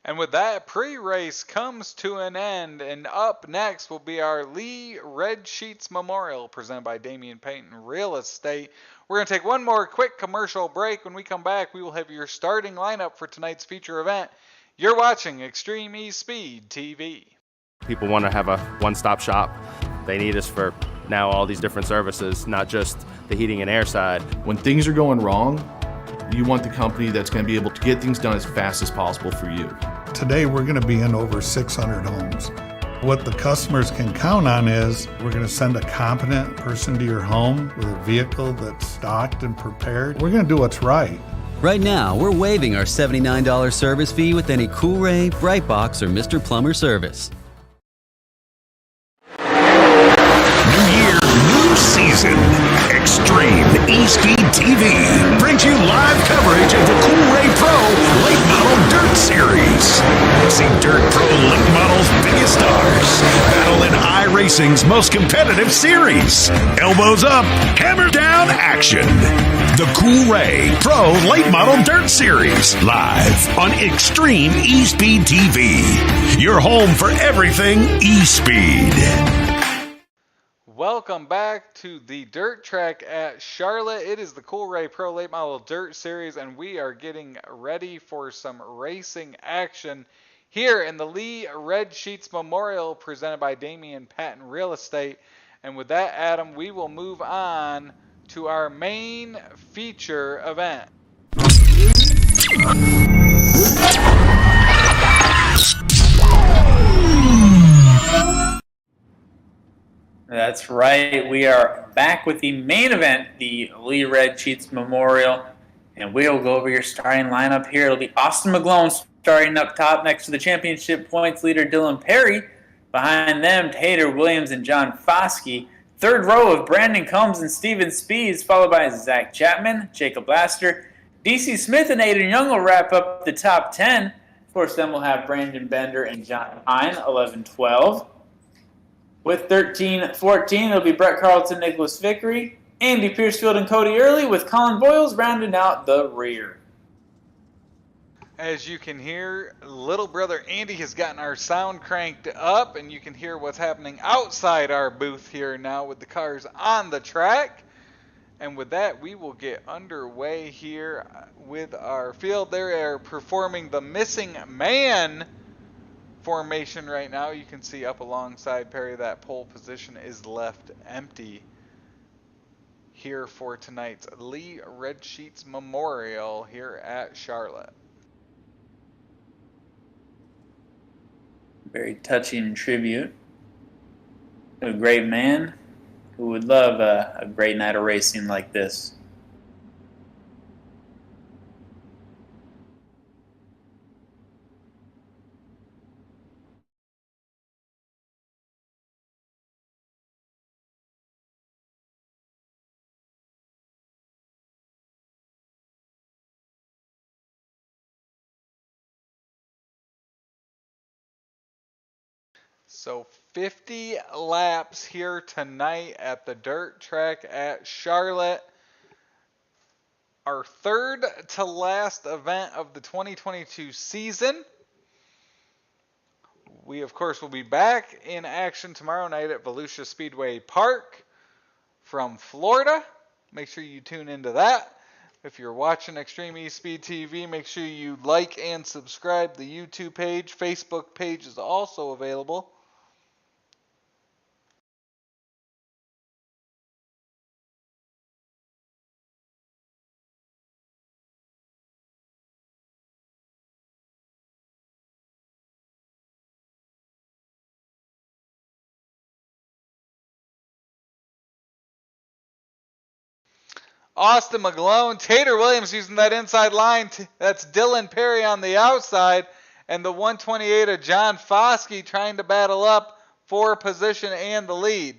F: And with that, pre-race comes to an end, and up next will be our Lee Red Sheets Memorial presented by Damion Patton Real Estate. We're going to take one more quick commercial break. When we come back, we will have your starting lineup for tonight's feature event. You're watching Extreme eSpeed TV.
B: People want to have a one-stop shop. They need us for now all these different services, not just the heating and air side.
C: When things are going wrong, you want the company that's going to be able to get things done as fast as possible for you.
D: Today we're going to be in over 600 homes. What the customers can count on is we're going to send a competent person to your home with a vehicle that's stocked and prepared. We're going to do what's right.
E: Right now, we're waiving our $79 service fee with any Coolray, Brite Box, or Mr. Plumber service.
A: New year, new season. Extreme eSpeed TV brings you live coverage of the Coolray Pro Late Model Dirt Series. See Dirt Pro Late Model's biggest stars battle in iRacing's most competitive series. Elbows up, hammer down action. The Coolray Pro Late Model Dirt Series, live on Extreme eSpeed TV. Your home for everything eSpeed.
F: Welcome back to the dirt track at Charlotte. It is the Coolray Pro Late Model Dirt Series, and we are getting ready for some racing action here in the Lee Red Sheets Memorial presented by Damion Patton Real Estate. And with that, Adam, we will move on to our main feature event.
G: That's right. We are back with the main event, the Lee Red Sheets Memorial, and we'll go over your starting lineup here. It'll be Austin McGlone starting up top next to the championship points leader Dylan Perry. Behind them, Tater Williams and John Foskey. Third row of Brandon Combs and Steven Speeds, followed by Zach Chapman, Jacob Laster. DC Smith and Aiden Young will wrap up the top 10. Of course, then we'll have Brandon Bender and John Hine, 11-12. With 13-14, it'll be Brett Carlton, Nicholas Vickery, Andy Piercefield, and Cody Early, with Colin Boyles rounding out the rear.
F: As you can hear, little brother Andy has gotten our sound cranked up, and you can hear what's happening outside our booth here now with the cars on the track. And with that, we will get underway here with our field. They are performing the missing man formation right now. You can see up alongside Perry that pole position is left empty here for tonight's Lee Red Sheets Memorial here at Charlotte.
G: Very touching tribute to a great man who would love a great night of racing like this.
F: So 50 laps here tonight at the dirt track at Charlotte. Our third to last event of the 2022 season. We, of course, will be back in action tomorrow night at Volusia Speedway Park from Florida. Make sure you tune into that. If you're watching Extreme eSpeed TV, make sure you like and subscribe the YouTube page. Facebook page is also available. Austin McGlone, Tater Williams using that inside line. That's Dylan Perry on the outside. And the 128 of John Foskey trying to battle up for position and the lead.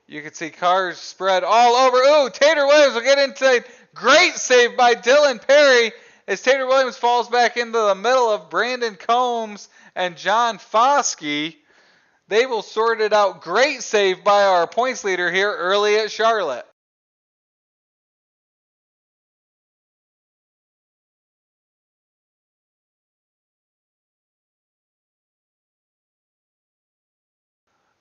F: You can see cars spread all over. Ooh, Tater Williams will get inside. Great save by Dylan Perry. as Tater Williams falls back into the middle of Brandon Combs and John Foskey. They will sort it out. Great save by our points leader here early at Charlotte.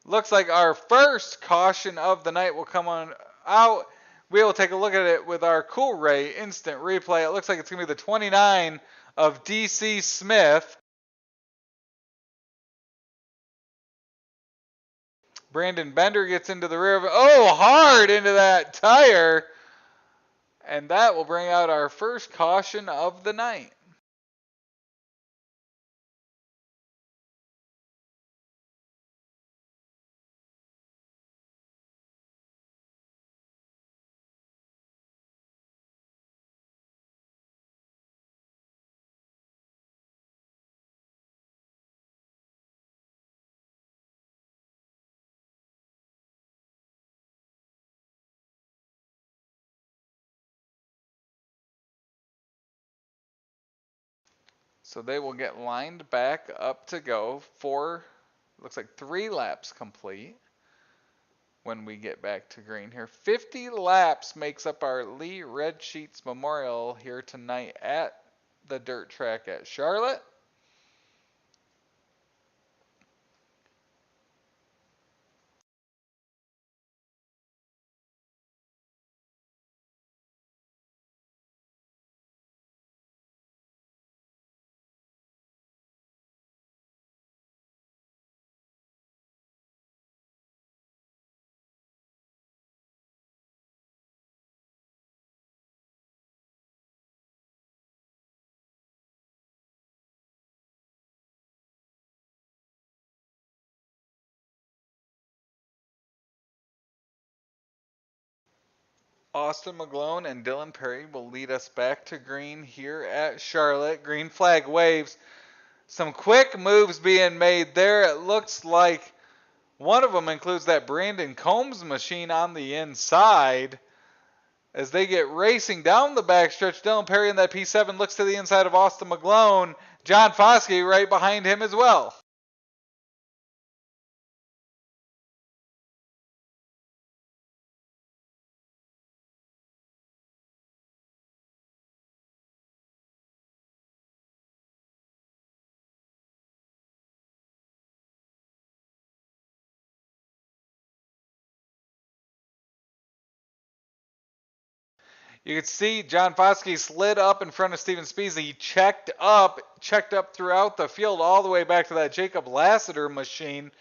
F: Looks like our first caution of the night will come on out. We will take a look at it with our Coolray instant replay. It looks like it's going to be the 29 of DC Smith. Brandon Bender gets into the rear of it. Oh, hard into that tire. And that will bring out our first caution of the night. So they will get lined back up to go for, looks like 3 laps complete when we get back to green here. 50 laps makes up our Lee Red Sheets Memorial here tonight at the dirt track at Charlotte. Austin McGlone and Dylan Perry will lead us back to green here at Charlotte. Green flag waves. Some quick moves being made there. It looks like one of them includes that Brandon Combs machine on the inside. As they get racing down the backstretch, Dylan Perry in that P7 looks to the inside of Austin McGlone. John Foskey right behind him as well. You can see John Foskey slid up in front of Steven Spies. He checked up throughout the field all the way back to that Jacob Lassiter machine.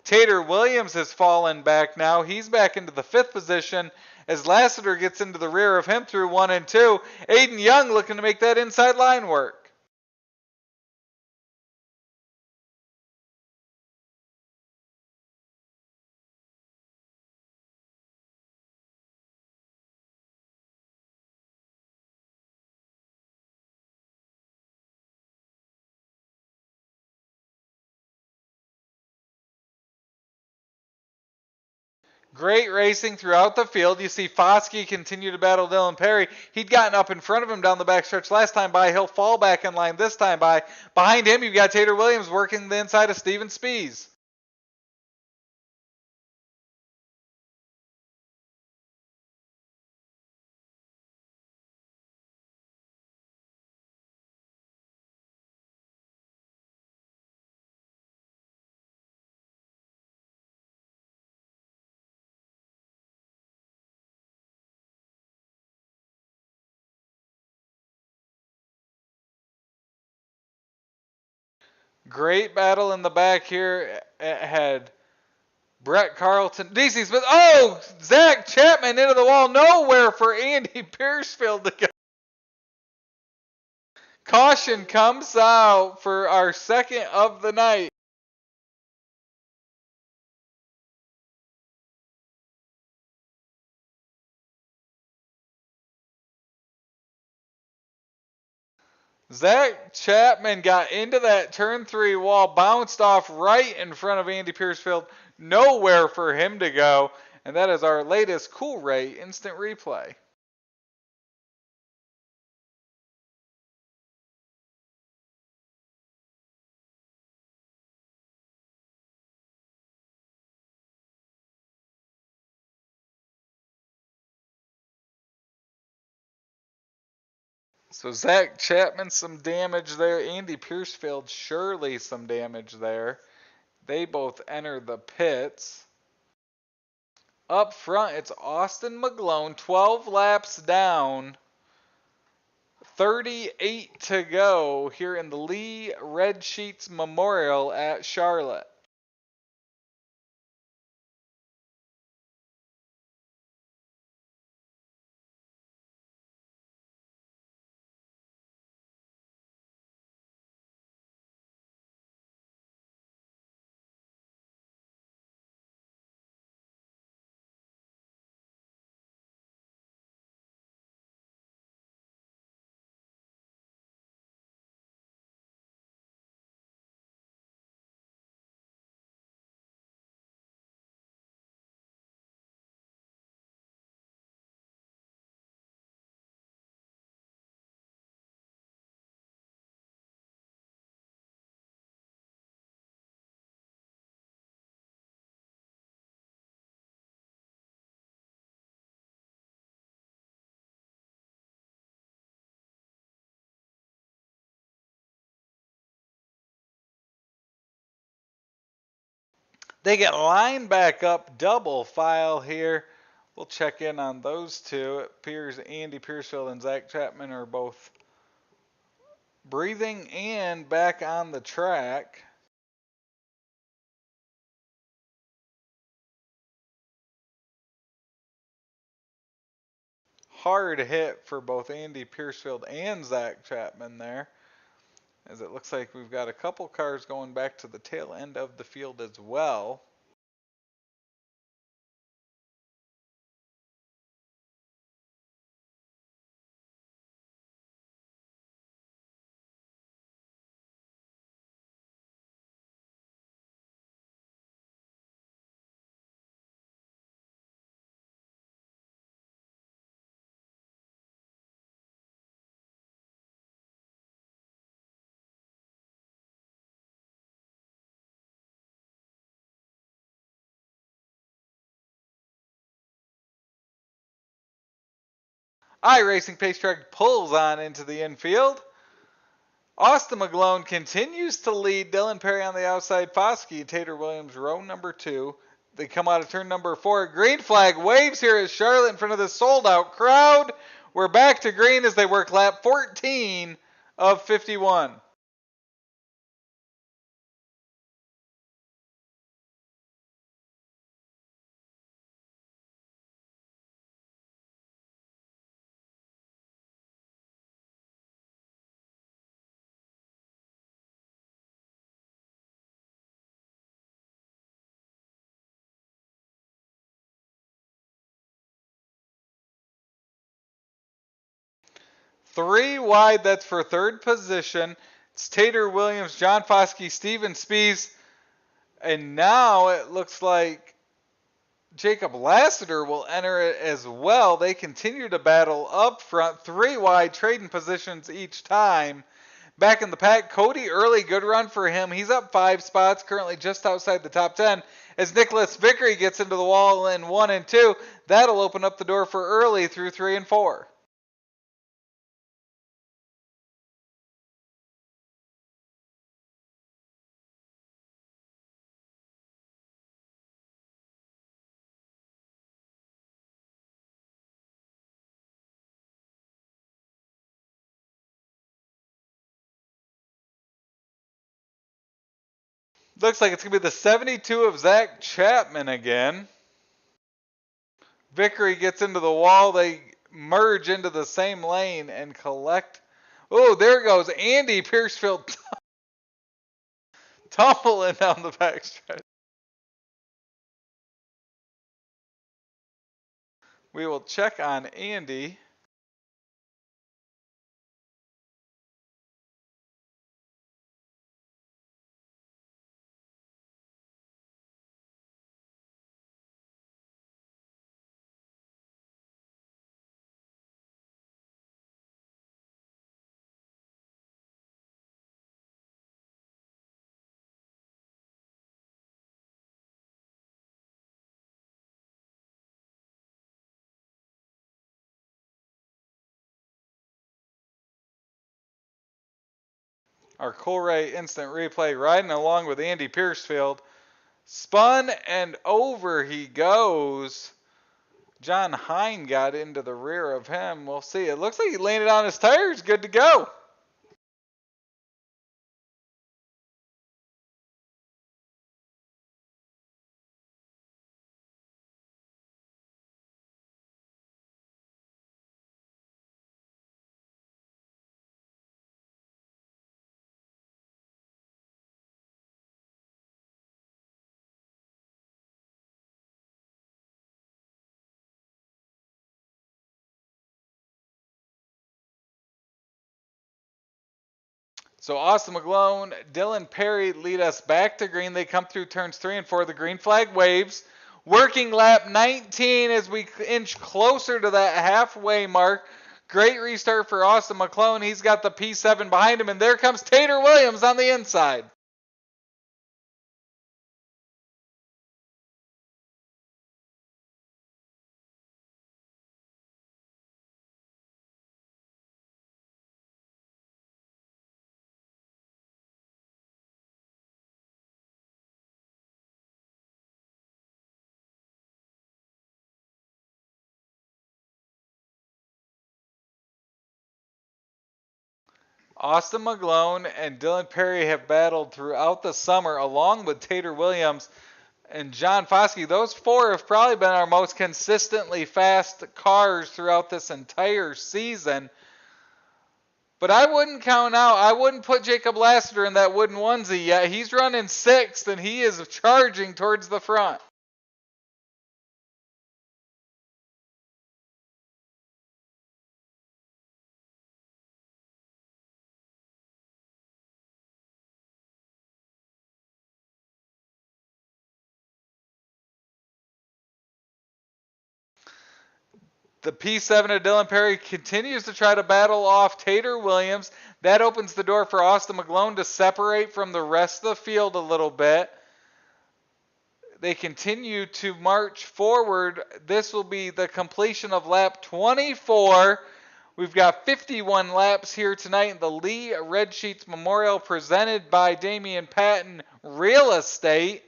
F: Tater Williams has fallen back now. He's back into the 5th position as Lassiter gets into the rear of him through 1 and 2. Aiden Young looking to make that inside line work. Great racing throughout the field. You see Foskey continue to battle Dylan Perry. He'd gotten up in front of him down the backstretch last time by. He'll fall back in line this time by. Behind him, you've got Tater Williams working the inside of Steven Spies. Great battle in the back here. It had Brett Carlton, DC Smith. Oh, Zach Chapman into the wall. Nowhere for Andy Piercefield to go. Caution comes out for our second of the night. Zach Chapman got into that turn 3 wall, bounced off right in front of Andy Piercefield. Nowhere for him to go. And that is our latest Coolray instant replay. So Zach Chapman, some damage there. Andy Piercefield, surely some damage there. They both enter the pits. Up front, it's Austin McGlone, 12 laps down. 38 to go here in the Lee Red Sheets Memorial at Charlotte. They get lined back up, double file here. We'll check in on those two. It appears Andy Piercefield and Zach Chapman are both breathing and back on the track. Hard hit for both Andy Piercefield and Zach Chapman there, as it looks like we've got a couple cars going back to the tail end of the field as well. iRacing Pacetrack pulls on into the infield. Austin McGlone continues to lead. Dylan Perry on the outside. Foskey, Tater Williams, row number 2. They come out of turn number 4. Green flag waves here at Charlotte in front of the sold-out crowd. We're back to green as they work lap 14 of 51. Three wide, that's for third position. It's Tater Williams, John Foskey, Steven Spies. And now it looks like Jacob Lassiter will enter it as well. They continue to battle up front. Three wide, trading positions each time. Back in the pack, Cody Early, good run for him. He's up 5 spots, currently just outside the top 10. As Nicholas Vickery gets into the wall in 1 and 2, that'll open up the door for Early through 3 and 4. Looks like it's going to be the 72 of Zach Chapman again. Vickery gets into the wall. They merge into the same lane and collect. Oh, there goes Andy Piercefield tumbling down the backstretch. We will check on Andy. Our Coolray instant replay riding along with Andy Piercefield. Spun and over he goes. John Hine got into the rear of him. We'll see. It looks like he landed on his tires. Good to go. So Austin McGlone, Dylan Perry lead us back to green. They come through turns 3 and 4. The green flag waves. Working lap 19 as we inch closer to that halfway mark. Great restart for Austin McGlone. He's got the P7 behind him, and there comes Tater Williams on the inside. Austin McGlone and Dylan Perry have battled throughout the summer along with Tater Williams and John Foskey. Those four have probably been our most consistently fast cars throughout this entire season. But I wouldn't count out, I wouldn't put Jacob Lassiter in that wooden onesie yet. He's running 6th and he is charging towards the front. The P7 of Dylan Perry continues to try to battle off Tater Williams. That opens the door for Austin McGlone to separate from the rest of the field a little bit. They continue to march forward. This will be the completion of lap 24. We've got 51 laps here tonight in the Lee Red Sheets Memorial presented by Damion Patton Real Estate.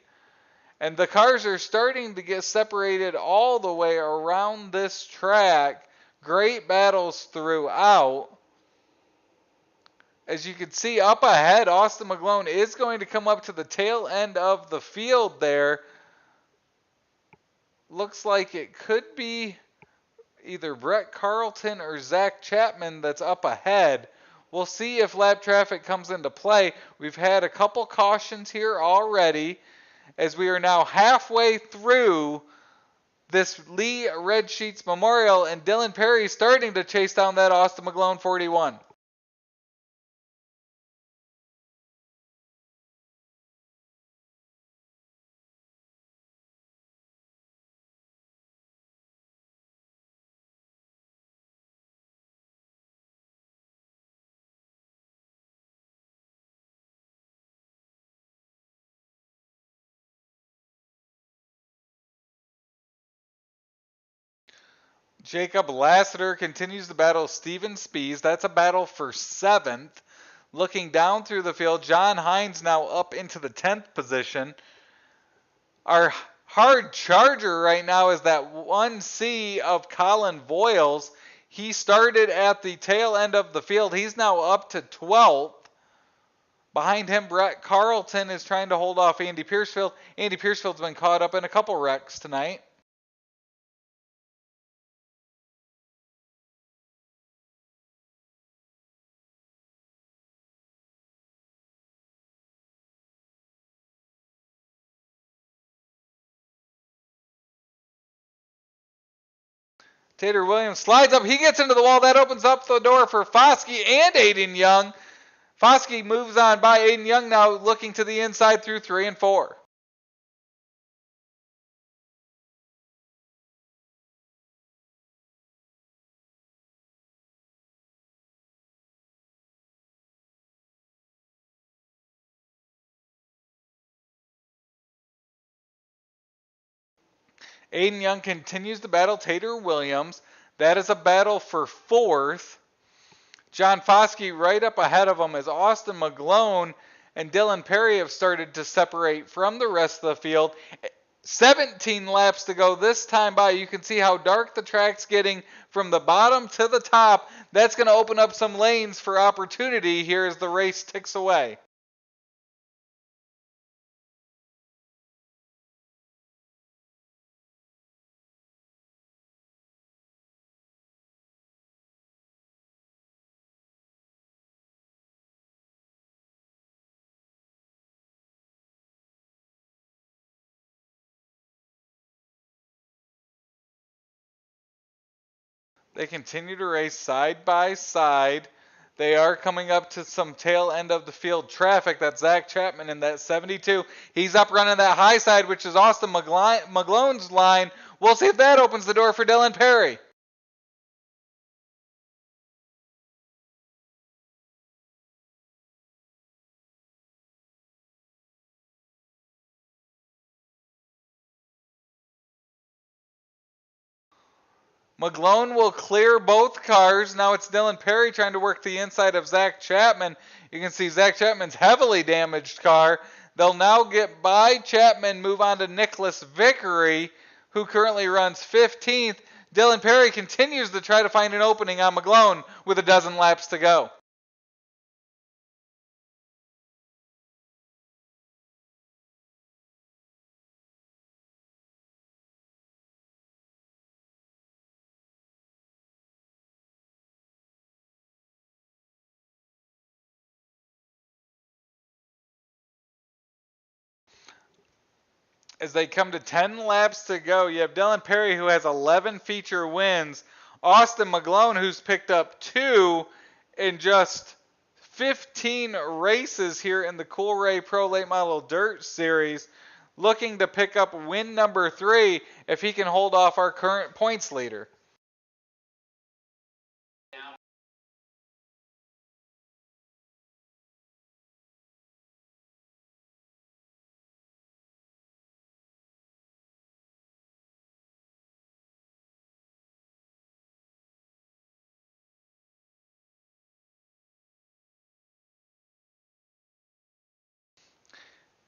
F: And the cars are starting to get separated all the way around this track. Great battles throughout. As you can see up ahead, Austin McGlone is going to come up to the tail end of the field there. Looks like it could be either Brett Carlton or Zach Chapman that's up ahead. We'll see if lap traffic comes into play. We've had a couple cautions here already, as we are now halfway through this Lee Red Sheets Memorial, and Dylan Perry starting to chase down that Austin McGlone 41. Jacob Lassiter continues to battle Steven Spees. That's a battle for 7th. Looking down through the field, John Hines now up into the 10th position. Our hard charger right now is that 1C of Colin Voiles. He started at the tail end of the field. He's now up to 12th. Behind him, Brett Carlton is trying to hold off Andy Piercefield. Andy Piercefield's been caught up in a couple wrecks tonight. Tater Williams slides up. He gets into the wall. That opens up the door for Foskey and Aiden Young. Foskey moves on by Aiden Young now, looking to the inside through 3 and 4. Aiden Young continues to battle Tater Williams. That is a battle for 4th. John Foskey right up ahead of him as Austin McGlone and Dylan Perry have started to separate from the rest of the field. 17 laps to go this time by. You can see how dark the track's getting from the bottom to the top. That's going to open up some lanes for opportunity here as the race ticks away. They continue to race side by side. They are coming up to some tail end of the field traffic. That's Zach Chapman in that 72. He's up running that high side, which is Austin McGlone's line. We'll see if that opens the door for Dylan Perry. McGlone will clear both cars. Now it's Dylan Perry trying to work the inside of Zach Chapman. You can see Zach Chapman's heavily damaged car. They'll now get by Chapman, move on to Nicholas Vickery, who currently runs 15th. Dylan Perry continues to try to find an opening on McGlone with a dozen laps to go. As they come to 10 laps to go, you have Dylan Perry, who has 11 feature wins. Austin McGlone, who's picked up 2 in just 15 races here in the Coolray Pro Late Model Dirt Series, looking to pick up win number 3 if he can hold off our current points leader.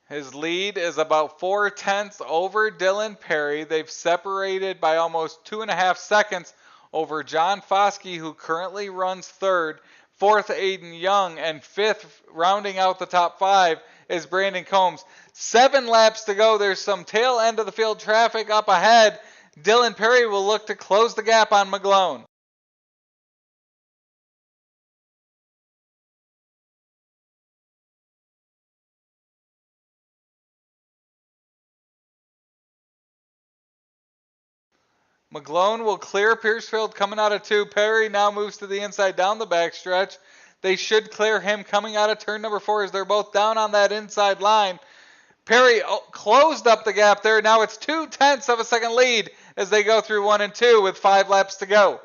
F: His lead is about 4/10 over Dylan Perry. They've separated by almost 2.5 seconds over John Foskey, who currently runs 3rd. 4th, Aiden Young, and 5th, rounding out the top 5, is Brandon Combs. 7 laps to go. There's some tail end of the field traffic up ahead. Dylan Perry will look to close the gap on McGlone. McGlone will clear Piercefield coming out of 2. Perry now moves to the inside down the backstretch. They should clear him coming out of turn number 4 as they're both down on that inside line. Perry closed up the gap there. Now it's 0.2 of a second lead as they go through 1 and 2 with 5 laps to go.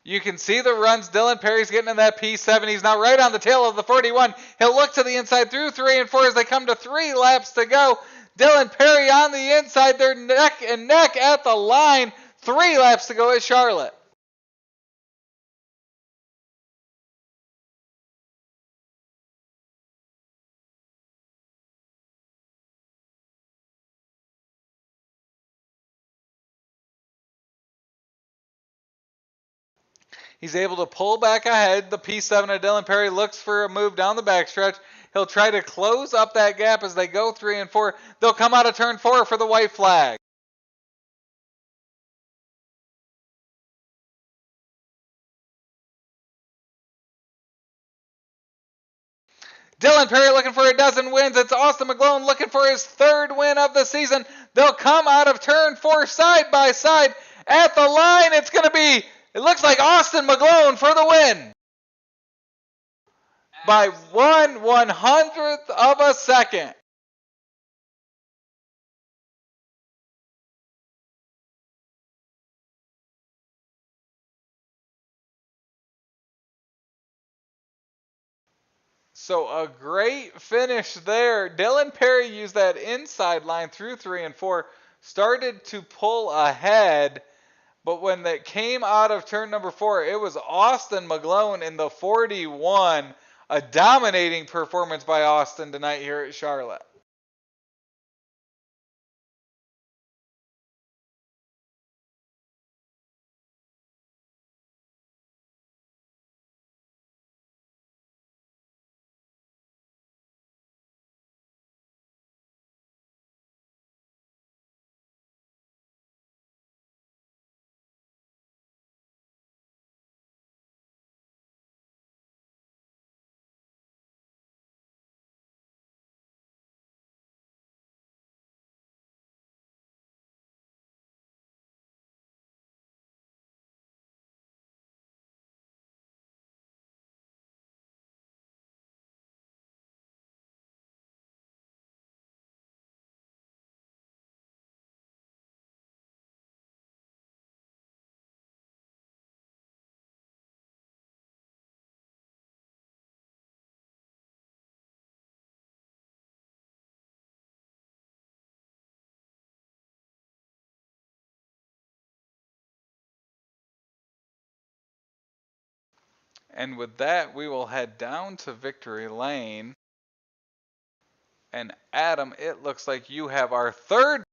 F: You can see the runs. Dylan Perry's getting in that P7. He's now right on the tail of the 41. He'll look to the inside through 3 and 4 as they come to 3 laps to go. Dylan Perry on the inside. They're neck and neck at the line. 3 laps to go at Charlotte. He's able to pull back ahead. The P7 of Dylan Perry looks for a move down the backstretch. He'll try to close up that gap as they go 3 and 4. They'll come out of turn 4 for the white flag. Dylan Perry looking for a dozen wins. It's Austin McGlone looking for his 3rd win of the season. They'll come out of turn 4 side by side at the line. It's going to be, it looks like Austin McGlone for the win by 1/100th of a second. So a great finish there. Dylan Perry used that inside line through 3 and 4, started to pull ahead, but when that came out of turn number 4, it was Austin McGlone in the 41. A dominating performance by Austin tonight here at Charlotte. And with that, we will head down to Victory Lane. And Adam, it looks like you have our third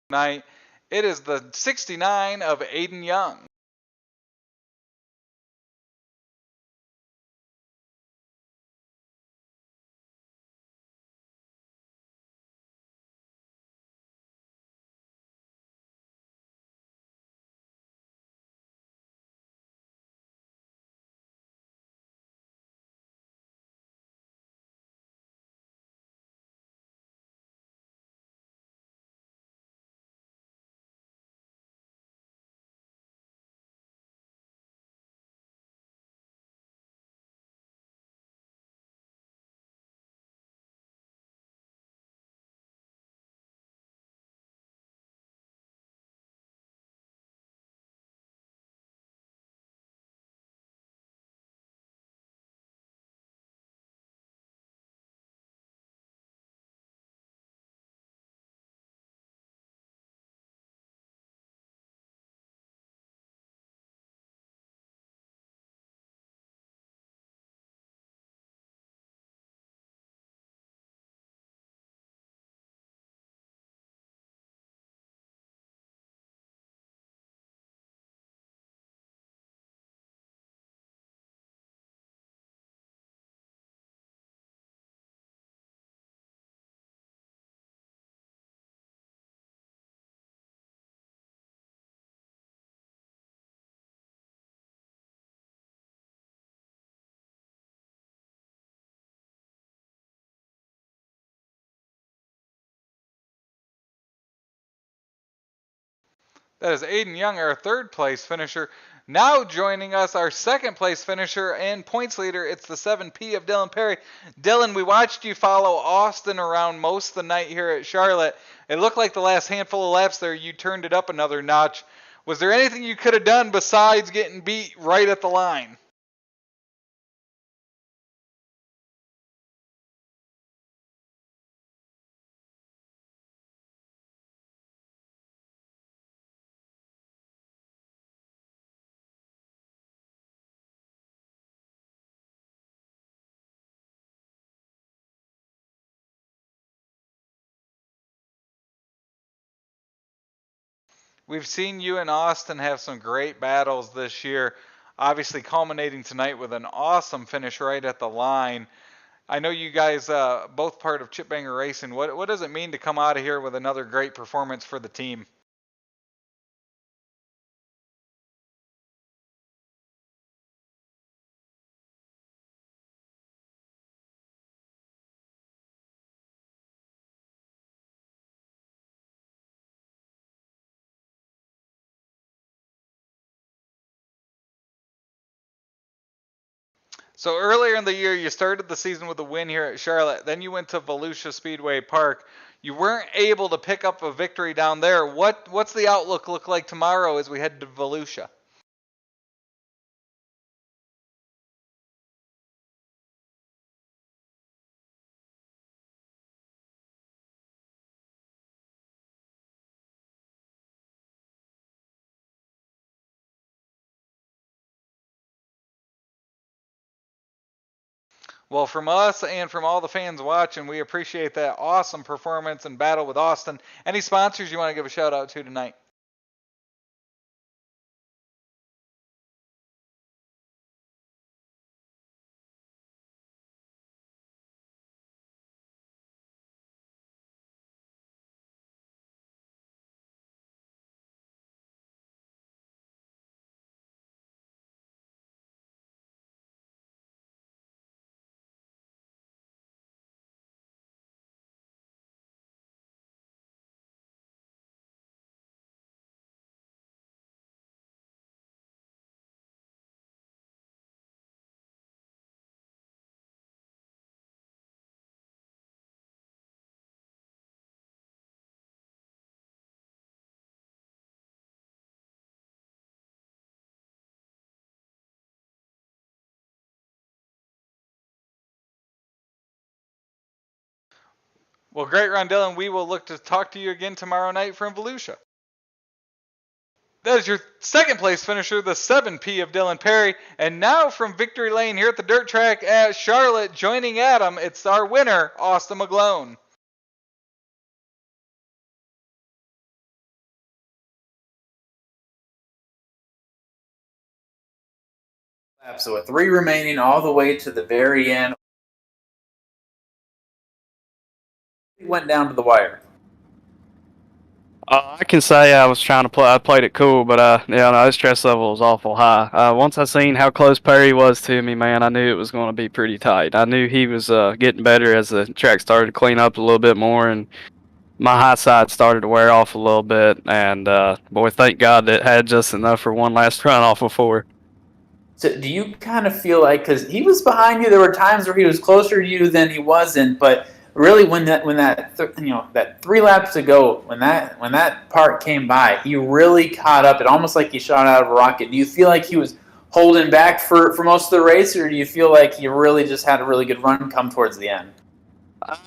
F: night. It is the 69 of Aiden Young. That is Aiden Young, our third place finisher. Now joining us, our second place finisher and points leader, it's the 7P of Dylan Perry. Dylan, we watched you follow Austin around most of the night here at Charlotte. It looked like the last handful of laps there, you turned it up another notch. Was there anything you could have done besides getting beat right at the line? We've seen you and Austin have some great battles this year, obviously culminating tonight with an awesome finish right at the line. I know you guys both part of Chip Banger Racing. What does it mean to come out of here with another great performance for the team? So earlier in the year, you started the season with a win here at Charlotte. Then you went to Volusia Speedway Park. You weren't able to pick up a victory down there. What's the outlook look like tomorrow as we head to Volusia? Well, from us and from all the fans watching, we appreciate that awesome performance and battle with Austin. Any sponsors you want to give a shout out to tonight? Well, great, Ron Dillon. We will look to talk to you again tomorrow night from Volusia. That is your second place finisher, the 7P of Dylan Perry. And now from Victory Lane here at the dirt track at Charlotte, joining Adam, it's our winner, Austin McGlone.
G: So with 3 remaining all the way to the very end. Went down to the wire.
P: I can say I was trying to play. I played it cool, but yeah, no, his stress level was awful high. Once I seen how close Perry was to me, man, I knew it was going to be pretty tight. I knew he was getting better as the track started to clean up a little bit more, and my high side started to wear off a little bit. And boy, thank God it had just enough for one last run off of 4.
G: So do you kind of feel like, because he was behind you, there were times where he was closer to you than he wasn't, but really when that 3 laps ago, when that part came by, he really caught up. It almost like he shot out of a rocket. Do you feel like he was holding back for most of the race, or do you feel like he really just had a really good run come towards the end?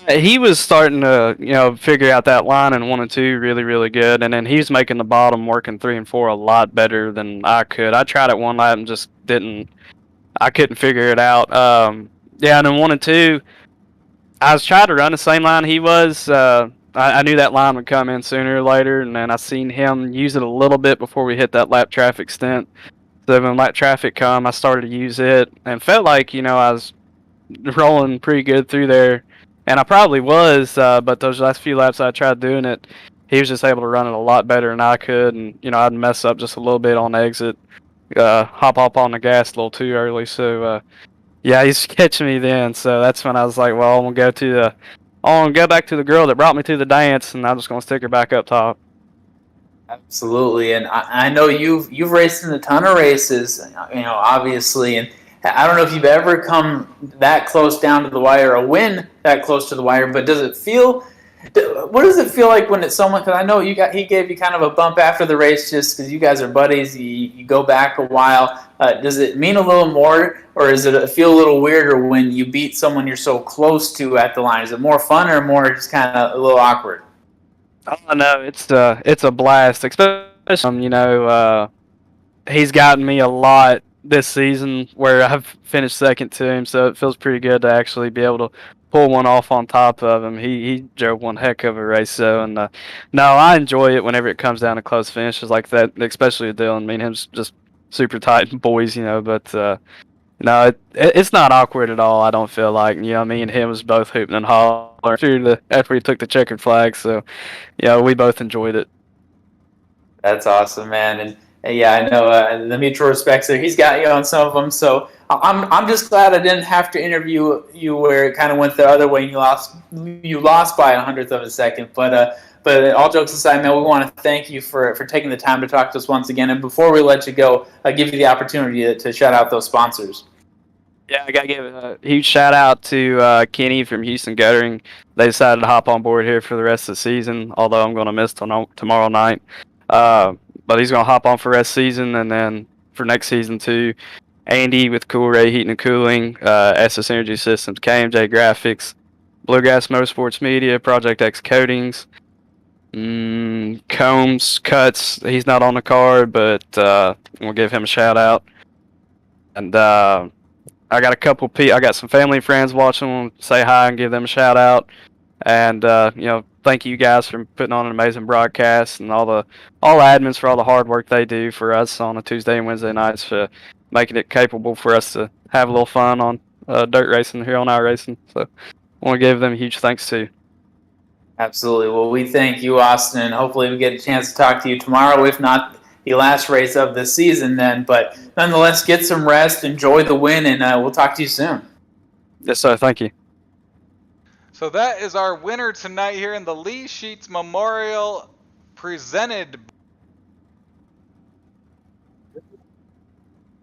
P: He was starting to, figure out that line in 1 and 2 really, really good, and then he was making the bottom working 3 and 4 a lot better than I could. I tried it one lap and just I couldn't figure it out. Yeah, and then 1 and 2, I was trying to run the same line he was. I knew that line would come in sooner or later, and then I seen him use it a little bit before we hit that lap traffic stint. So when lap traffic come, I started to use it and felt like, I was rolling pretty good through there. And I probably was, but those last few laps I tried doing it, he was just able to run it a lot better than I could. And, I'd mess up just a little bit on the exit, hop up on the gas a little too early. So, yeah, he's catching me then. So that's when I was like, well, I'm going to go back to the girl that brought me to the dance, and I'm just going to stick her back up top.
G: Absolutely. And I know you've raced in a ton of races, obviously, and I don't know if you've ever come that close down to the wire, or win that close to the wire, but what does it feel like when it's someone, because I know he gave you kind of a bump after the race just because you guys are buddies, you go back a while. Does it mean a little more, or does it feel a little weirder when you beat someone you're so close to at the line? Is it more fun or more just kind of a little awkward?
P: Oh, no, it's a blast, especially, he's gotten me a lot this season where I've finished second to him, so it feels pretty good to actually be able to pull one off on top of him. He drove one heck of a race, so, and no, I enjoy it whenever it comes down to close finishes like that, especially with Dylan. Me and him's just super tight boys, but no, it's not awkward at all. I don't feel like, me and him was both hooping and hollering after we took the checkered flag, so we both enjoyed it.
G: That's awesome, man. And yeah, I know the mutual respects there. He's got you on some of them, so I'm just glad I didn't have to interview you where it kind of went the other way and you lost by 100th of a second. But all jokes aside, man, we want to thank you for taking the time to talk to us once again. And before we let you go, I'll give you the opportunity to shout out those sponsors.
P: Yeah, I got to give a huge shout out to Kenny from Houston Guttering. They decided to hop on board here for the rest of the season, although I'm going to miss tomorrow night. But he's going to hop on for rest season, and then for next season too, Andy with Coolray Heating and Cooling, SS Energy Systems, KMJ Graphics, Bluegrass Motorsports Media, Project X Coatings, Combs Cuts. He's not on the card, but we'll give him a shout out. And I got I got some family and friends watching. Say hi and give them a shout out. And thank you guys for putting on an amazing broadcast, and all the admins for all the hard work they do for us on a Tuesday and Wednesday nights, for making it capable for us to have a little fun on dirt racing here on iRacing. So I want to give them a huge thanks too.
G: Absolutely. Well, we thank you, Austin, and hopefully we get a chance to talk to you tomorrow, if not the last race of the season then. But nonetheless, get some rest, enjoy the win, and we'll talk to you soon.
P: Yes, sir. Thank you.
F: So that is our winner tonight here in the Lee Sheets Memorial, presented by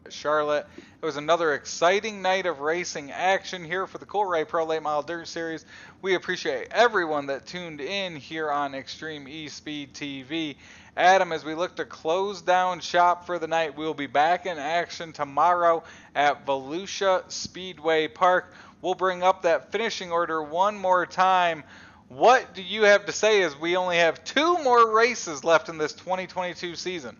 F: Charlotte. It was another exciting night of racing action here for the Coolray Pro Late Model Dirt Series. We appreciate everyone that tuned in here on Extreme eSpeed TV. Adam, as we look to close down shop for the night, we'll be back in action tomorrow at Volusia Speedway Park. We'll bring up that finishing order one more time. What do you have to say, as we only have 2 more races left in this 2022 season?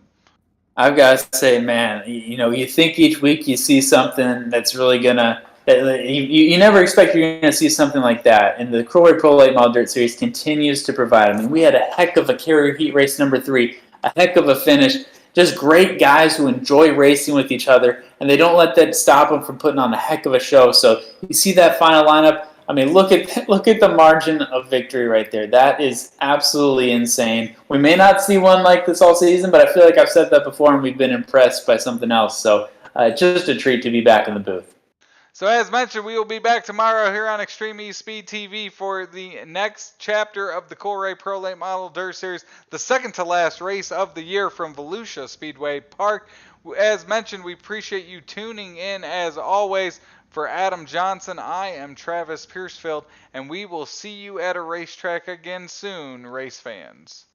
G: I've got to say, man, you think each week you see something that's really going to you never expect you're going to see something like that. And the Coolray Pro Late Model Dirt Series continues to provide. I mean, we had a heck of a carrier heat race number 3, a heck of a finish. Just great guys who enjoy racing with each other, and they don't let that stop them from putting on a heck of a show. So you see that final lineup. I mean, look at the margin of victory right there. That is absolutely insane. We may not see one like this all season, but I feel like I've said that before, and we've been impressed by something else. So just a treat to be back in the booth.
F: So as mentioned, we will be back tomorrow here on Extreme eSpeed TV for the next chapter of the Coolray Pro Late Model Dirt Series, the second to last race of the year from Volusia Speedway Park. As mentioned, we appreciate you tuning in as always. For Adam Johnson, I am Travis Piercefield, and we will see you at a racetrack again soon, race fans.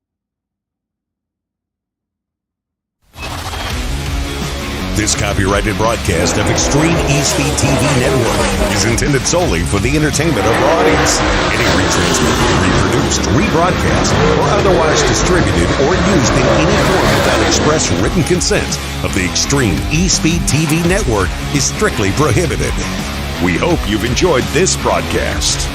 A: This copyrighted broadcast of Extreme eSpeed TV Network is intended solely for the entertainment of our audience. Any retransmitted, reproduced, rebroadcast, or otherwise distributed or used in any form without express written consent of the Extreme eSpeed TV Network is strictly prohibited. We hope you've enjoyed this broadcast.